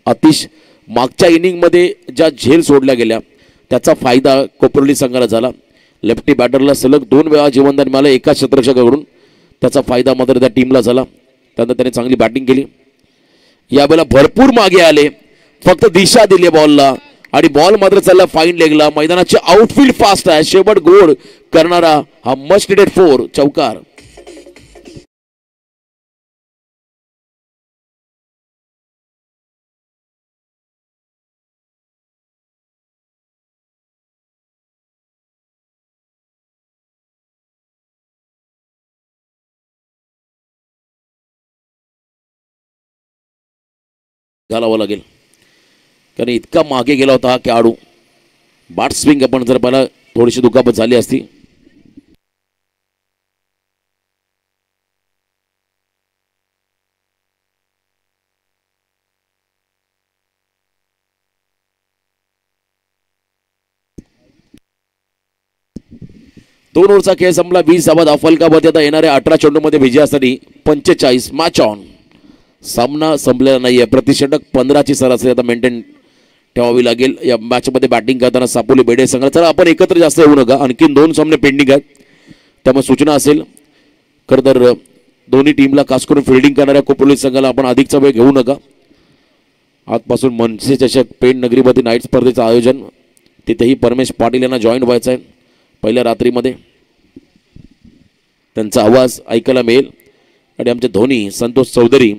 आतिश. मागच्या इनिंगमध्ये ज्या झेल सोडल्या गेल्या त्याचा फायदा कोपरली संघाला झाला. लेफ्टी बॅटरला सलग 2 वेळा जीवनदान मिळालं एका क्षेत्ररक्षकाकडून. त्याचा फायदा मात्र त्या टीमला झाला. त्यानंतर त्याने चांगली बॅटिंग केली. यावेळेला भरपूर मागे आले, फक्त दिशा दिली बॉलला आणि बॉल मात्र चालला फाईन लेगला. मैदानाचे आउटफील्ड फास्ट आहे. शेवट गोड करणारा हा मस्ट निडेड 4 चौकार. घालावं लागेल कारण इतका मागे गेला होता हा खेळाडू. बाट स्विंग आपण जर पाहिला थोडीशी दुखापत झाली असती. दोन ओव्हरचा खेळ संपला. 20 धावा धावफलकामध्ये आता येणाऱ्या 18 चेंडूमध्ये विजयासाठी 45 मॅच ऑन. सामना संपलेला नाहीये. प्रतिषटक 15ची सरासरी आता मेंटेन ठेवावी लागेल या मॅचमध्ये. बॅटिंग करताना सापोली बेडे संघ. चला आपण एकत्र जास्त येऊ नका, आणखीन 2 सामने पेंडिंग आहेत. त्यामुळे सूचना असेल खरं तर दोन्ही टीमला खास करून फिल्डिंग करणाऱ्या कोपरली संघाला आपण अधिकचा वेळ घेऊ नका. आजपासून मनसे चषक पेण नगरीमध्ये नाईट स्पर्धेचं आयोजन, तिथेही परमेश पाटील यांना जॉईन व्हायचं आहे पहिल्या रात्रीमध्ये. त्यांचा आवाज ऐकायला मिळेल. आणि आमचे धोनी संतोष चौधरी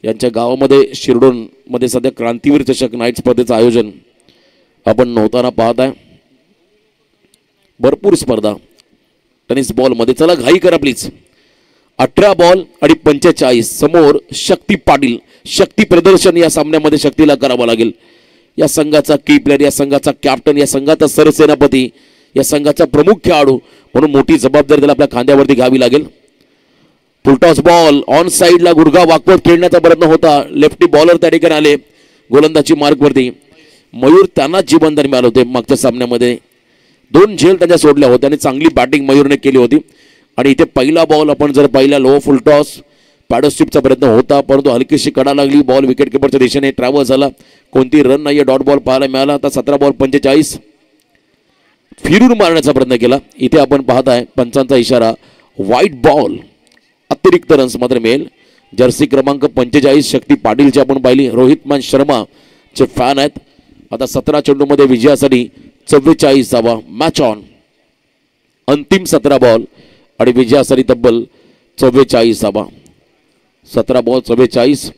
यांच्या गावामध्ये शिरडोनमध्ये सध्या क्रांतीवीर चषक नाईट स्पर्धेचं आयोजन आपण होताना पाहत आहे. भरपूर स्पर्धा टेनिस बॉलमध्ये. चला घाई करा प्लीज. 18 बॉल आणि 45 समोर शक्ती पाटील. शक्ती प्रदर्शन या सामन्यामध्ये शक्तीला करावं लागेल. या संघाचा की प्लेअर, या संघाचा कॅप्टन, या संघाचा सरसेनापती, या संघाचा प्रमुख खेळाडू म्हणून मोठी जबाबदारी त्याला आपल्या खांद्यावरती घ्यावी लागेल. फुलटॉस बॉल ऑन साईडला गुडघा वाकवत खेळण्याचा प्रयत्न होता. लेफ्टी बॉलर त्या ठिकाणी आले गोलंदाजी मार्कवरती. मयूर त्यांना जीवनदान मिळालं होते मागच्या सामन्यामध्ये. 2 झेल त्यांच्या सोडल्या होत्या आणि चांगली बॅटिंग मयूरने केली होती. आणि इथे पहिला बॉल आपण जर पाहिला लो फुलटॉस पॅडोस्टिपचा प्रयत्न होता, परंतु हलकीशी कडा लागली. बॉल विकेट किपरच्या दिशेने ट्रॅव्हल झाला. कोणती रन नाहीये. डॉट बॉल पाहायला मिळाला. आता 17 बॉल 45 फिरून मारण्याचा प्रयत्न केला. इथे आपण पाहताय पंचांचा इशारा व्हाईट बॉल. अतिरिक्त रन्स मात्र मिळेल. जर्सी क्रमांक 45 शक्ती पाटीलची आपण पाहिली. रोहितमान शर्मा चे फॅन आहेत. आता 17 चेंडूमध्ये विजयासाठी 44 धावा मॅच ऑन. अंतिम 17 बॉल आणि विजयासाठी तब्बल 44 धावा. 17 बॉल 44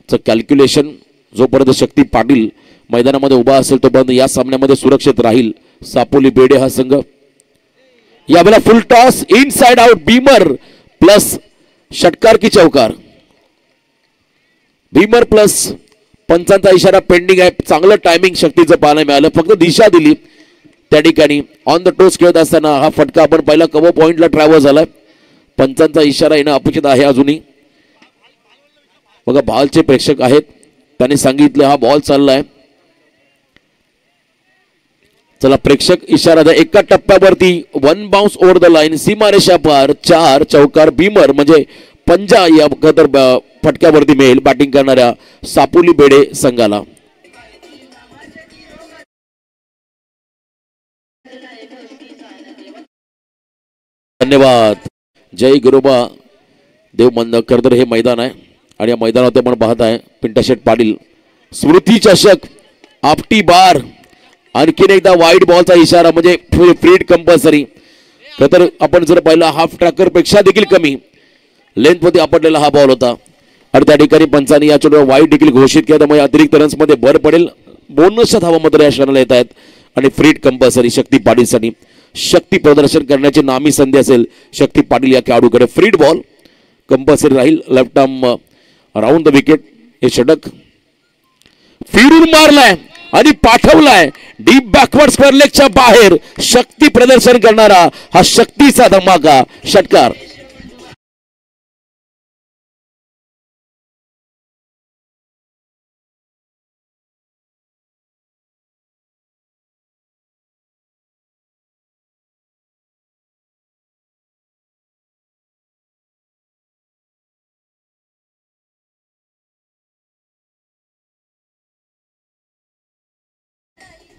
चं कॅल्क्युलेशन. जोपर्यंत शक्ती पाटील मैदानामध्ये उभा असेल तोपर्यंत या सामन्यामध्ये सुरक्षित राहील सापोली बेडे हा संघ. यावेळेला फुल toss inside out. Beamer plus षटकार की चौकार. बीमर प्लस पंचांचा इशारा पेंडिंग आहे. चांगलं टायमिंग शक्तीचं पाहायला मिळालं. फक्त दिशा दिली त्या ठिकाणी. ऑन द टोस खेळत असताना हा फटका आपण पहिला कव्हर पॉइंटला ट्रॅव्हल झालाय. पंचांचा इशारा येणं अपेक्षित आहे अजूनही. बघा बॉलचे प्रेक्षक आहेत, त्यांनी सांगितलं हा बॉल चाललाय. चला प्रेक्षक इशारा द्या. एका टप्प्यावरती 1 बाउन्स ओव्हर द लाईन. सीमारेषा पार 4 चौकार. बीमर म्हणजे पंजा या फटक्यावरती मिळेल बॅटिंग करणाऱ्या सापोली बेडे संघाला. धन्यवाद. जय गुरुबा देव खरं तर हे मैदान आहे आणि या मैदानात आपण पाहत आहे पिंटाशेट पाटील स्मृती चषक आपटी बार. आणखीन एकदा वाईट बॉलचा इशारा म्हणजे फ्रीड कंपल्सरी. तर आपण जर पाहिला हाफ ट्रॅकर पेक्षा देखील कमी लेंथ मध्ये आपटलेला हा बॉल होता आणि त्या ठिकाणी पंचांनी या चेंडूवर वाईट देखील घोषित केला. त्यामुळे अतिरिक्त रन्स मध्ये भर पडेल. बोनसच्या धावा मात्र या क्षणाला येत आहेत आणि फ्रीड कंपल्सरी शक्ती पाटीलसाठी. शक्ती प्रदर्शन करण्याची नामी संधी असेल शक्ती पाटील या खेळाडूकडे. फ्रीड बॉल कंपल्सरी राहील. Left arm round the wicket. हे षटक फिरून मारलाय आणि पाठवलाय डीप बॅकवर्ड स्क्वेअर लेगच्या बाहेर. शक्ती प्रदर्शन करणारा हा शक्तीचा धमाका षटकार.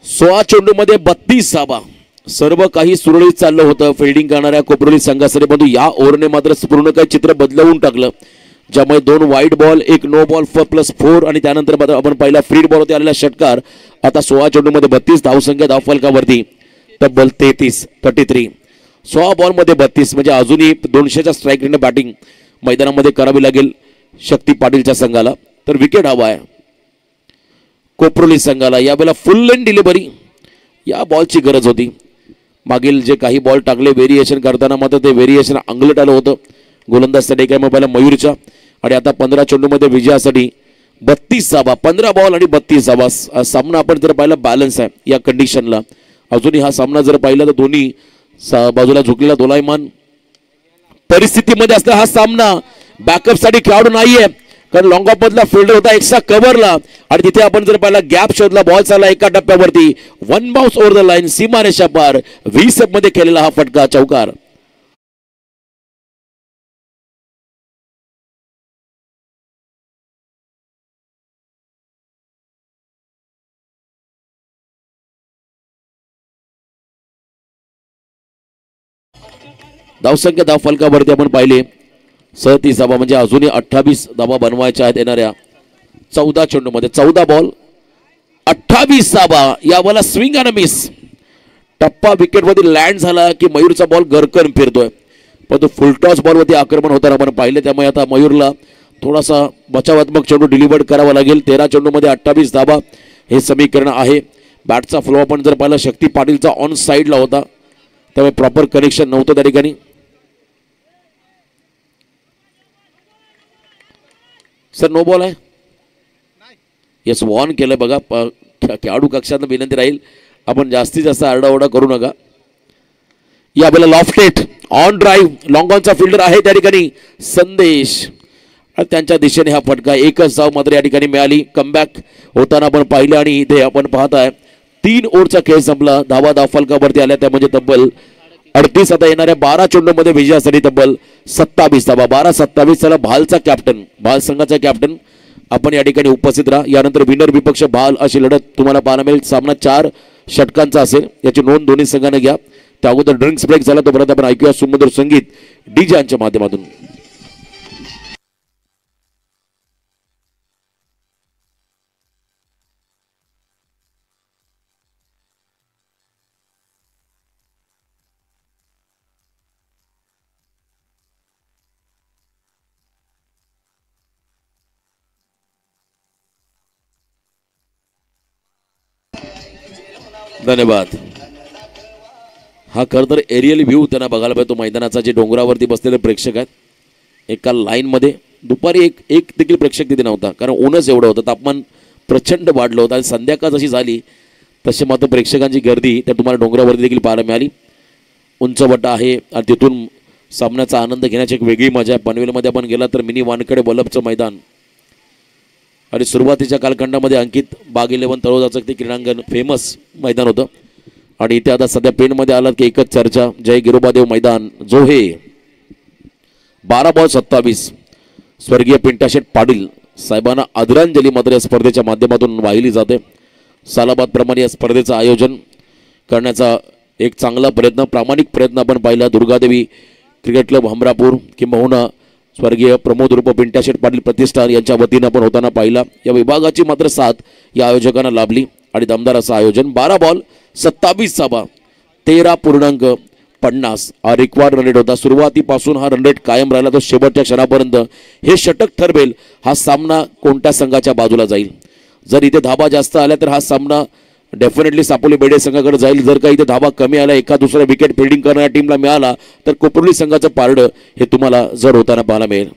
सोळा चेंडूमध्ये 32 धावा. सर्व काही सुरळीत चाललं होतं फिल्डिंग करणाऱ्या कोपरोली संघासाठी, परंतु या ओव्हरने मात्र पूर्ण काही चित्र बदलवून टाकलं, ज्यामुळे 2 वाईट बॉल 1 नो बॉल 4+4 आणि त्यानंतर मात्र आपण पहिला फ्रीड बॉल होते आलेला षटकार. आता 16 चेंडूमध्ये 32 धावसंख्या धावफलकावरती तब्बल 33. 16 बॉलमध्ये 32 म्हणजे अजूनही 200च्या स्ट्राईक रेटने बॅटिंग मैदानामध्ये करावी लागेल शक्ती पाटीलच्या संघाला. तर विकेट हवा आहे कोपरोली संघाला. यावेळेला फुल लेन डिलिव्हरी या बॉलची गरज होती. मागील जे काही बॉल टाकले व्हेरिएशन करताना मात्र ते व्हेरिएशन अंगलट आलं होतं गोलंदाजसाठी काय पहिला मयूरच्या. आणि आता 15 चेंडूमध्ये विजयासाठी 32 धावा. 15 बॉल आणि 32 धावा. सामना आपण जर पाहिला बॅलन्स आहे या कंडिशनला. अजूनही हा सामना जर पाहिला तर दोन्ही बाजूला झुकलेला दोलायमान परिस्थितीमध्ये असला हा सामना. बॅकअपसाठी खेळाडू नाहीये कारण लॉंग ऑफ मधला फिल्डर होता एक्स्ट्रा कव्हरला आणि तिथे आपण जर पाहिला गॅप शोधला. बॉल चालला एका टप्प्यावरती. 1 बाउन्स ओव्हर द लाईन. सीमारेषा पार. 20 मध्ये केलेला हा फटका चौकार. धावसंख्या धाव फलकावरती आपण पाहिले 37 धावा म्हणजे अजूनही 28 धावा बनवायच्या आहेत येणाऱ्या 14 चेंडूमध्ये. 14 बॉल 28 धावा. यावाला स्विंग आणि मिस. टप्पा विकेटवरती लँड झाला की मयूरचा बॉल गरकन फिरतोय, पण तो फुलटॉस बॉलवरती आक्रमण होताना आपण पाहिले. त्यामुळे आता मयूरला थोडासा बचावात्मक चेंडू डिलिव्हर्ड करावा लागेल. 13 चेंडूमध्ये 28 धावा हे समीकरण आहे. बॅटचा फ्लो आपण जर पाहिला शक्ती पाटीलचा ऑन साईडला होता, त्यामुळे प्रॉपर कनेक्शन नव्हतं त्या ठिकाणी. सर नो बॉल आहे. येस वॉर्न केलं बघा. खेळाडू कक्षात विनंती राहील आपण जास्तीत जास्त आरडाओरडा करू नका. यावेळेला लॉफ्टेट ऑन ड्राईव्ह लॉंग ऑनचा फिल्डर आहे त्या ठिकाणी संदेश. त्यांच्या दिशेने हा फटका. एकच धाव मात्र या ठिकाणी मिळाली. कमबॅक होताना आपण पाहिलं आणि इथे आपण पाहताय 3 ओव्हरचा खेळ संपला. धावा धावफलकावरती आल्या त्या म्हणजे तब्बल 38. आता येणाऱ्या 12 चेंडूमध्ये विजयासाठी तब्बल 27 धावा. 12-27. त्याला भालचा कॅप्टन भाल संघाचा कॅप्टन आपण या ठिकाणी उपस्थित राहा. यानंतर विनर विपक्ष भाल अशी लढत तुम्हाला पाहायला मिळेल. सामना 4 षटकांचा असेल याची नोंद दोन्ही संघाने घ्या. त्या अगोदर ड्रिंक्स ब्रेक झाला तोपर्यंत आपण ऐकूया सुमधुर संगीत डीजे यांच्या माध्यमातून. धन्यवाद. हा खरं तर एरियल व्ह्यू त्यांना बघायला पाहिजे. तो मैदानाचा जे डोंगरावरती बसलेले प्रेक्षक आहेत एका लाईनमध्ये. दुपारी एक देखील प्रेक्षक तिथे नव्हता कारण ऊनच एवढं होतं. तापमान प्रचंड वाढलं होतं आणि संध्याकाळ जशी झाली तसे मात्र प्रेक्षकांची गर्दी त्या तुम्हाला डोंगरावरती देखील पाहायला मिळाली. उंचवटा आहे आणि तिथून सामन्याचा आनंद घेण्याची एक वेगळी मजा आहे. पनवेलमध्ये आपण गेला तर मिनी वानखेडे वल्लभचं मैदान आणि सुरुवातीच्या कालखंडामध्ये अंकित बाग 11 तळोजाचं ते क्रीडांगण फेमस मैदान होतं. आणि इथे आता सध्या पेनमध्ये आलात की एकच चर्चा जय गिरोबादेव मैदान जो हे 12 बॉल 27. स्वर्गीय पिंटाशेठ पाटील साहेबांना आदरांजली मात्र या स्पर्धेच्या माध्यमातून वाहिली जाते. सालाबादप्रमाणे या स्पर्धेचं आयोजन करण्याचा एक चांगला प्रयत्न प्रामाणिक प्रयत्न आपण पाहिला. दुर्गादेवी क्रिकेट क्लब हमरापूर किंबहुना स्वर्गीय प्रमोद रूप पिंटाशेठ पाटील प्रतिष्ठान यांच्या वतीनं आपण होताना पाहिला. या विभागाची मात्र साथ या आयोजकांना लाभली आणि दमदार असं आयोजन. 12 बॉल 27 धावा 13.50 हा रिक्वायर्ड रन रेट होता. सुरुवातीपासून हा रन रेट कायम राहिला तो शेवटच्या क्षणापर्यंत. हे षटक ठरवेल हा सामना कोणत्या संघाच्या बाजूला जाईल. जर इथे धावा जास्त आल्या तर हा सामना डेफिनेटली सापोली बेडे संघाकडे जाईल. जर का इथे धाबा कमी आला, एका दुसरा विकेट फिल्डिंग करणाऱ्या टीमला मिळाला तर कोपरली संघाचं पारडं हे तुम्हाला जड होताना पाहायला मिळेल.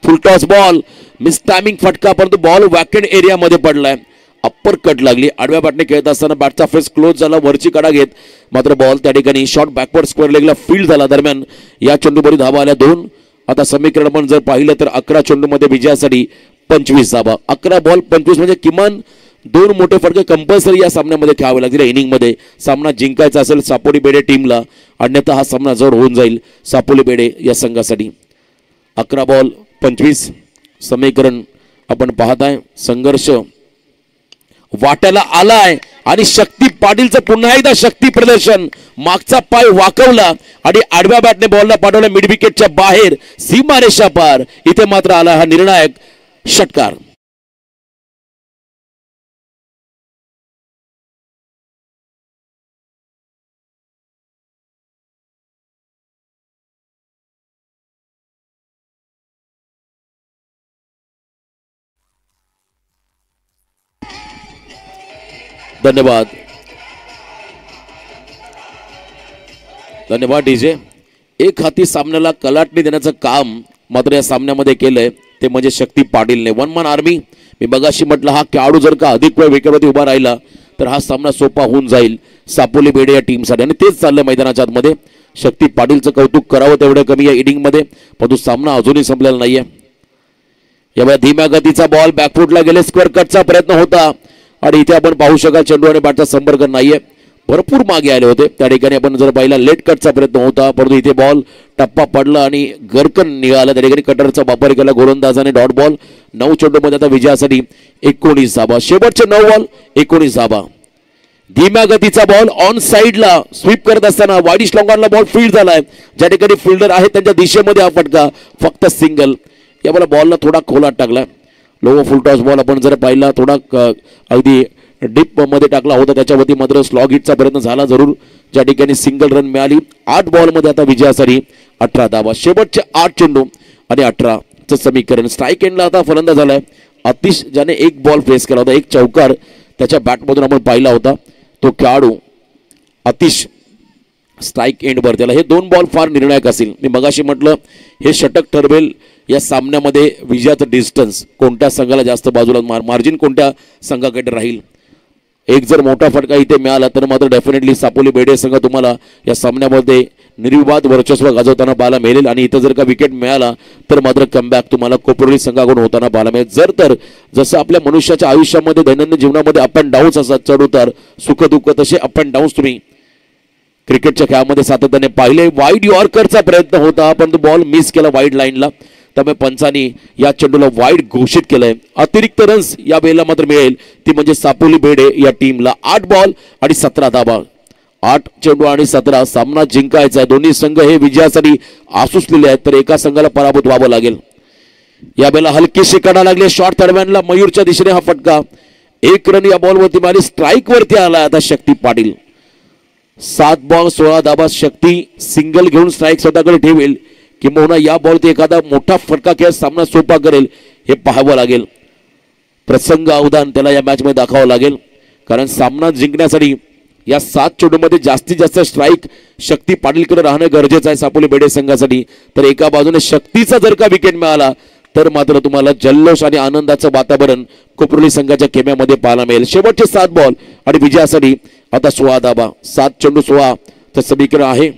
फुल टॉस बॉल, मिस टायमिंग फटका, परंतु बॉल वॅकेंट एरियामध्ये पडलाय. अप्पर कट लागली. आडव्या बॅटने खेळत असताना बॅटचा फेस क्लोज झाला, वरची कडा घेत मात्र बॉल त्या ठिकाणी शॉर्ट बॅकवर्ड स्क्वेअर लेगला फील्ड झाला. दरम्यान या चेंडूवरील धाबा आल्या 2. आता समीकरण पण जर पाहिलं तर 11 चेंडूमध्ये विजयासाठी 25 धाबा. 11 बॉल 25 म्हणजे किमान 2 मोठे फटके कंपल्सरी या सामन्यामध्ये खेळावे लागतील. इनिंगमध्ये सामना जिंकायचा असेल सापोली बेडे टीमला, अन्यथा हा सामना जड होऊन जाईल सापोली बेडे या संघासाठी. 11 बॉल 25 समीकरण आपण पाहताय. संघर्ष वाट्याला आलाय आणि शक्ती पाटीलचं पुन्हा एकदा शक्ती प्रदर्शन. मागचा पाय वाकवला आणि आडव्या बॅटने बॉलला पाठवला मिड विकेटच्या बाहेर, सीमारेषा पार. इथे मात्र आला हा निर्णायक षटकार. धन्यवाद धन्यवाद डीजे. एक हाती सामन्याला कलाटणी देण्याचं काम मात्र या सामन्यामध्ये केलंय ते म्हणजे शक्ती पाटीलने. 1 man आर्मी. मी बघाशी म्हटलं हा खेळाडू जर का अधिक वेळ विकेटवरती उभा राहिला तर हा सामना सोपा होऊन जाईल सापोली बेडे या टीमसाठी, आणि तेच चाललंय मैदानाच्या आतमध्ये. शक्ती पाटीलचं कौतुक करावं तेवढं कमी या इनिंगमध्ये, परंतु सामना अजूनही संपलेला नाहीये. यावेळी धीम्या गतीचा बॉल बॅकफुटला गेले, स्क्वेअर कटचा प्रयत्न होता आणि इथे आपण पाहू शकाल चेंडू आणि बॅटचा संपर्क नाहीये. भरपूर मागे आले होते त्या ठिकाणी. आपण जर पाहिला लेट कटचा प्रयत्न होता, परंतु इथे बॉल टप्पा पडला आणि गरकन निघाला. त्या ठिकाणी कटरचा वापर केला गोलंदाजाने. Dot ball. 9 चेंडूमध्ये आता विजयासाठी 19 धाबा. शेवटचे 9 बॉल 19 धाबा. धीम्या गतीचा बॉल ऑन साइडला स्वीप करत असताना वाईडिश लॉंगॉनला बॉल फील्ड झालाय. ज्या ठिकाणी फिल्डर आहे त्यांच्या दिशेमध्ये हा फटका, फक्त सिंगल. या बॉलला थोडा खोलात टाकला. लो फुल टॉस बॉल आपण जर पाहिला थोडा अगदी डीप मध्ये टाकला होता, त्याच्यावरती मात्र स्लॉग हिटचा प्रयत्न झाला जरूर, ज्या ठिकाणी सिंगल रन मिळाली. 8 बॉलमध्ये आता विजयासाठी 18 धाबा. शेवटचे 8 चेंडू आणि 18चं समीकरण. स्ट्राईक एंडला आता फलंदाज झालाय आतिश, ज्याने 1 बॉल फेस केला होता. 1 चौकार त्याच्या बॅटमधून आपण पाहिला होता. तो खेळाडू आतिश स्ट्राईक एंडवर. त्याला हे 2 बॉल फार निर्णायक असतील. मी मगाशी म्हटलं हे षटक ठरवेल या सामन्यामध्ये विजयाचं डिस्टन्स, कोणत्या संघाला जास्त बाजूला मार्जिन कोणत्या संघाकडे राहील. एक जर मोठा फटका इथे मिळाला तर मात्र डेफिनेटली सापोली बेडे संघ तुम्हाला या सामन्यामध्ये निर्विवाद वर्चस्व गाजवताना पाहायला मिळेल. आणि इथं जर का विकेट मिळाला तर मात्र कमबॅक तुम्हाला कोपरोली संघाकडून होताना पाहायला मिळेल. जर तर जसं आपल्या मनुष्याच्या आयुष्यामध्ये दैनंदिन जीवनामध्ये अप अँड डाऊन्स असतात, चढ उतार सुख दुःख, तसे अप अँड डाऊन्स तुम्ही क्रिकेटच्या खेळामध्ये सातत्याने पाहिले. वाईड यॉर्करचा प्रयत्न होता पण तो बॉल मिस केला वाईड लाईनला, त्यामुळे पंचांनी या चेंडूला वाईड घोषित केलंय. अतिरिक्त रन्स या वेळेला मात्र मिळेल, ती म्हणजे सापोली बेडे या टीमला. 8 बॉल आणि 17 धाबा. 8 चेंडू आणि 17. सामना जिंकायचा आहे. दोन्ही संघ हे विजयासाठी आसुसलेले आहेत, तर एका संघाला पराभूत व्हावं लागेल. या वेळेला हलकीशी कडा लागली शॉर्ट थर्डमॅनला. मयूरच्या दिशेने हा फटका. 1 रन या बॉलवरती मिळाली. स्ट्राईक वरती आला आता शक्ती पाटील. 7 बॉल 16 धाबा. शक्ती सिंगल घेऊन स्ट्राईक स्वतःकडे ठेवेल किंवा या बॉलवरती एखादा मोठा फटका खेळ सामना सोपा करेल हे पाहावं लागेल. प्रसंग अवधान त्याला या मॅच मध्ये दाखवावं लागेल, कारण सामना जिंकण्यासाठी या 7 चेंडूमध्ये जास्तीत जास्त स्ट्राईक शक्ती पाटीलकडे राहणं गरजेचं आहे सापोली बेडे संघासाठी. तर एका बाजूने शक्तीचा जर का विकेट मिळाला तर मात्र तुम्हाला जल्लोष आणि आनंदाचं वातावरण कोपरोली संघाच्या खेम्यामध्ये पाहायला मिळेल. शेवटचे 7 बॉल आणि विजयासाठी आता 16 धाबा. 7 चेंडू 16 चं समीकरण आहे.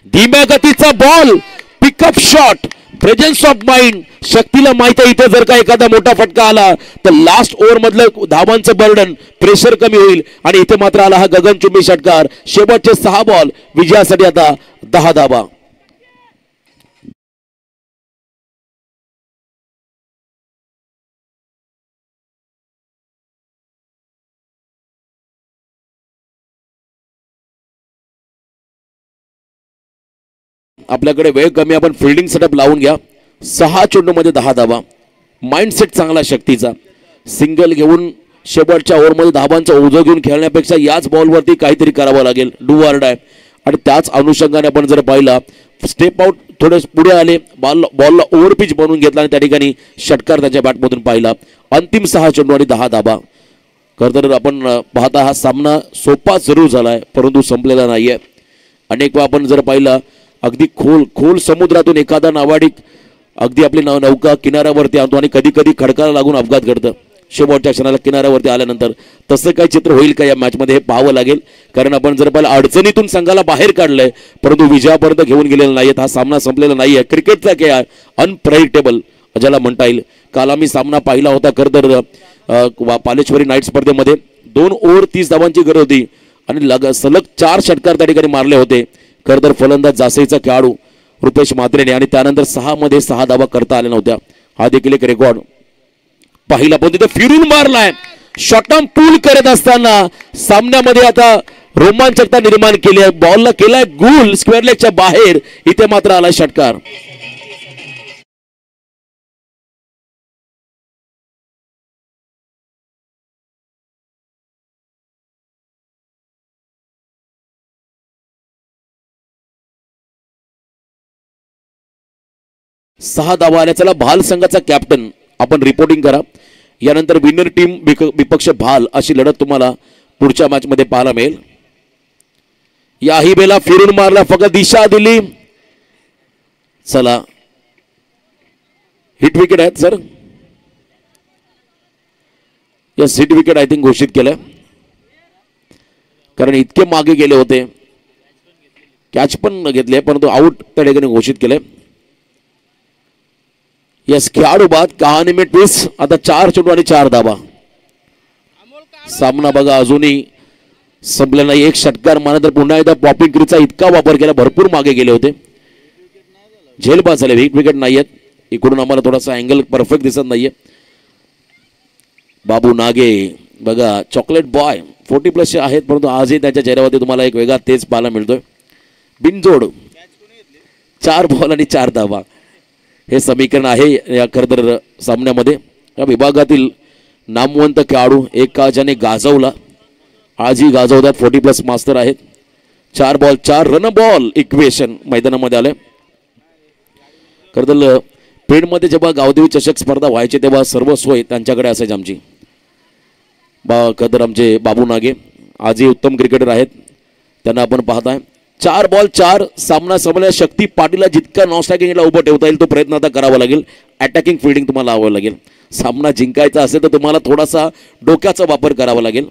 धीम्या गतीचा ball, pickup shot, presence of mind. शक्तीला माहिती आहे इथे जर का एखादा मोठा फटका आला तर लास्ट ओव्हर मधलं धावांचं बर्डन, प्रेशर कमी होईल, आणि इथे मात्र आला हा गगनचुंबी षटकार. शेवटचे 6 बॉल विजयासाठी आता 10 धाबा. आपल्याकडे वेळ कमी, आपण फिल्डिंग सेटअप लावून घ्या. 6 चेंडूमध्ये 10 धाबा. माइंडसेट चांगला शक्तीचा. सिंगल घेऊन शेवटच्या ओव्हरमध्ये धाबांचं ओझं घेऊन खेळण्यापेक्षा याच बॉलवरती काहीतरी करावं लागेल. Do or die. आणि त्याच अनुषंगाने आपण जर पाहिला स्टेप आउट थोडे पुढे आले, बॉलला ओव्हरपिच बनवून घेतला आणि त्या ठिकाणी षटकार त्याच्या बॅटमधून पाहिला. अंतिम 6 चेंडू आणि 10 धाबा. खरं तर आपण पाहता हा सामना सोपा जरूर झालाय परंतु संपलेला नाहीये. अनेक वेळा आपण जर पाहिलं अगदी खोल समुद्रातून एखादा नावाडिक अगदी आपली नौका किनाऱ्यावरती आणतो आणि कधी कधी खडकाला लागून अपघात घडतं. शेवटच्या क्षणाला किनाऱ्यावरती आल्यानंतर तसं काही चित्र होईल का या मॅचमध्ये हे पाहावं लागेल. कारण आपण जर पाहिलं अडचणीतून संघाला बाहेर काढलंय परंतु विजयापर्यंत घेऊन गेलेला नाहीयेत. हा सामना संपलेला नाहीये. क्रिकेटचा खेळ आहे अनप्रेडिक्टेबल ज्याला म्हणता येईल. काल आम्ही सामना पाहिला होता खरं तर पालेश्वरी नाईट स्पर्धेमध्ये 2 ओव्हर 30 धावांची गरज होती आणि सलग 4 षटकार त्या ठिकाणी मारले होते. खरं तर फलंदाज जासईचा खेळाडू रुपेश म्हात्रेने आणि त्यानंतर 6 मध्ये 6 धावा करता आल्या नव्हत्या. हा देखील एक रेकॉर्ड पाहिला पण तिथे फिरून मारलाय. शॉटम पूल करत असताना सामन्यामध्ये आता रोमांचकता निर्माण केली आहे. बॉलला केलाय गोल स्क्वेअर लेगच्या बाहेर. इथे मात्र आलाय षटकार. सहा धावा आल्या. चला भाल संघाचा कॅप्टन आपण रिपोर्टिंग करा. यानंतर विनर टीम विपक्ष भाल अशी लढत तुम्हाला पुढच्या मॅच मध्ये पाहायला मिळेल. या हिबेला फिरून मारला फक्त दिशा दिली. चला हिट विकेट आहेत sir. Yes hit wicket I think घोषित केलंय कारण इतके मागे गेले होते. कॅच पण घेतले परंतु आउट त्या ठिकाणी घोषित केले. यस खेळाडू बाद कहाणी में ट्विस्ट. आता 4 चेंडू आणि 4 धावा. सामना बघा अजूनही संपला नाही. एक षटकार मारला तर पुन्हा एकदा पॉपिंग क्रीजचा इतका वापर केला. भरपूर मागे गेले होते. झेलबाद झाले. हिट विकेट नाहीयेत. इकडून आम्हाला थोडासा अँगल परफेक्ट दिसत नाहीये. बाबू नागे बघा चॉकलेट बॉय 40+ आहेत परंतु आजही त्याच्या चेहऱ्यावरती तुम्हाला एक वेगळा तेज पाहायला मिळतोय. बिनजोड 4 बॉल आणि 4 धावा हे समीकरण आहे या खरं तर सामन्यामध्ये. या विभागातील नामवंत खेळाडू एक काळ ज्याने गाजवला आजही गाजवतात 40+ मास्टर आहेत. 4 बॉल 4 रन बॉल इक्वेशन मैदानामध्ये आले. खरं तर पेडमध्ये जेव्हा गावदेवी चषक स्पर्धा व्हायची तेव्हा सर्व सोय त्यांच्याकडे असायची आमची. खरं तर आमचे बाबू नागे आजही उत्तम क्रिकेटर आहेत. त्यांना आपण पाहताय. 4 बॉल 4 सामना संपला. शक्ती पाटीलला जितका नॉन स्ट्रायकिंगला उभं ठेवता येईल तो प्रयत्न आता करावा लागेल. अटॅकिंग फिल्डिंग तुम्हाला लावावं लागेल. सामना जिंकायचा असेल तर तुम्हाला थोडासा डोक्याचा वापर करावा लागेल.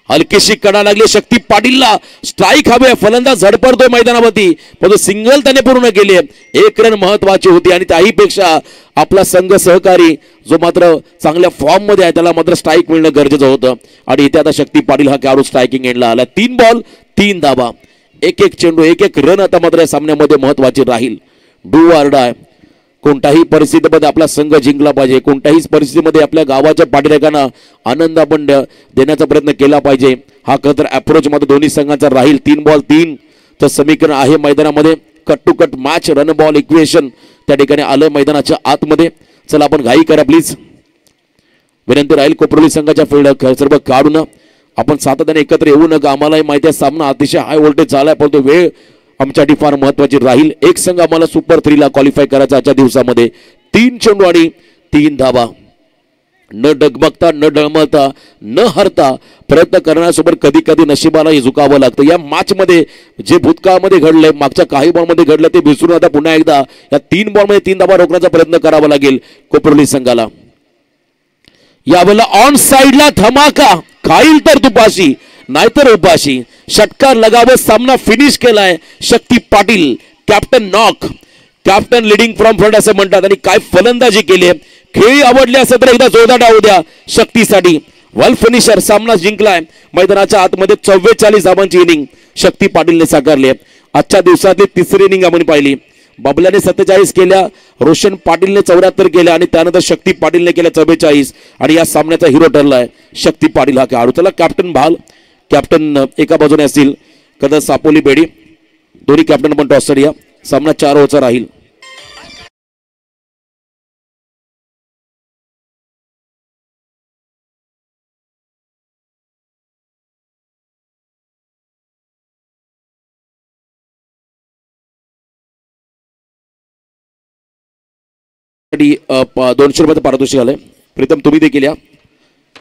हलकीशी कडा लागली शक्ती पाटीलला. स्ट्राईक हवे. फलंदाज झडपडतोय मैदानावरती परंतु सिंगल त्याने पूर्ण केली. 1 रन महत्वाची होती आणि त्याहीपेक्षा आपला संघ सहकारी जो मात्र चांगल्या फॉर्म मध्ये आहे त्याला मात्र स्ट्राईक मिळणं गरजेचं होतं आणि इथे आता शक्ती पाटील हा खेळाडू स्ट्रायकिंग एंडला आला. 3 बॉल 3 धावा 1-1 चेंडू 1-1 रन आता मात्र या सामन्यामध्ये महत्वाची राहील. Do or die. कोणत्याही परिस्थितीमध्ये आपला संघ जिंकला पाहिजे. कोणत्याही परिस्थितीमध्ये आपल्या गावाच्या पाठीराखांना आनंद आपण देण्याचा प्रयत्न केला पाहिजे. हा खरं तर अप्रोच मात्र दोन्ही संघांचा राहील. 3 बॉल 3 चं समीकरण आहे मैदानामध्ये. Cut to cut match run ball equation त्या ठिकाणी आलं मैदानाच्या आतमध्ये. चला आपण घाई करा प्लीज. विनंती राहील कोपरोली संघाच्या फील्ड सर्व काढून आपण सातत्याने एकत्र येऊ नका. आम्हालाही माहिती आहे सामना अतिशय हाय व्होल्टेज झालाय परंतु वेळ आमच्यासाठी फार महत्वाची राहील. एक संघ आम्हाला सुपर 3 ला क्वालिफाय करायचा आजच्या दिवसामध्ये. 3 चेंडू आणि 3 धावा. न डगमगता न डळमळता न हरता प्रयत्न करण्यासोबत कधी कधी नशिबालाही झुकावं लागतं. या मॅच मध्ये जे भूतकाळामध्ये घडलंय मागच्या काही बॉल मध्ये घडलं ते विसरून आता पुन्हा एकदा या 3 बॉल मध्ये 3 धावा रोखण्याचा प्रयत्न करावा लागेल कोपरोली संघाला. यावेळेला ऑन साइडला धमाका. खाईल तर तुपाशी नाहीतर उपाशी. षटकार लगावत सामना फिनिश केलाय Shakti Patil. Captain knock. Captain leading from front असं म्हणतात आणि काय फलंदाजी केली आहे. खेळी आवडली असेल तर एकदा जोरदार डाव द्या शक्तीसाठी. वेल फिनिशर. सामना जिंकलाय. मैदानाच्या आतमध्ये 44 धावांची इनिंग शक्ती पाटीलने साकारली आहे. आजच्या दिवसातली 3री इनिंग आपण पाहिली. बबल्याने 47 केल्या. रोशन पाटीलने 74 केल्या आणि त्यानंतर शक्ती पाटीलने केल्या 44 आणि या सामन्याचा हिरो ठरलाय शक्ती पाटील हा खेळाडू. चला कॅप्टन भाल कॅप्टन एका बाजूने असतील कदा सापोली बेडी दोन्ही कॅप्टन पण टॉस या. सामना 4 ओव्हरचा राहील. $200 पारितोषिक आलंय. प्रीतम तुम्ही देखील या.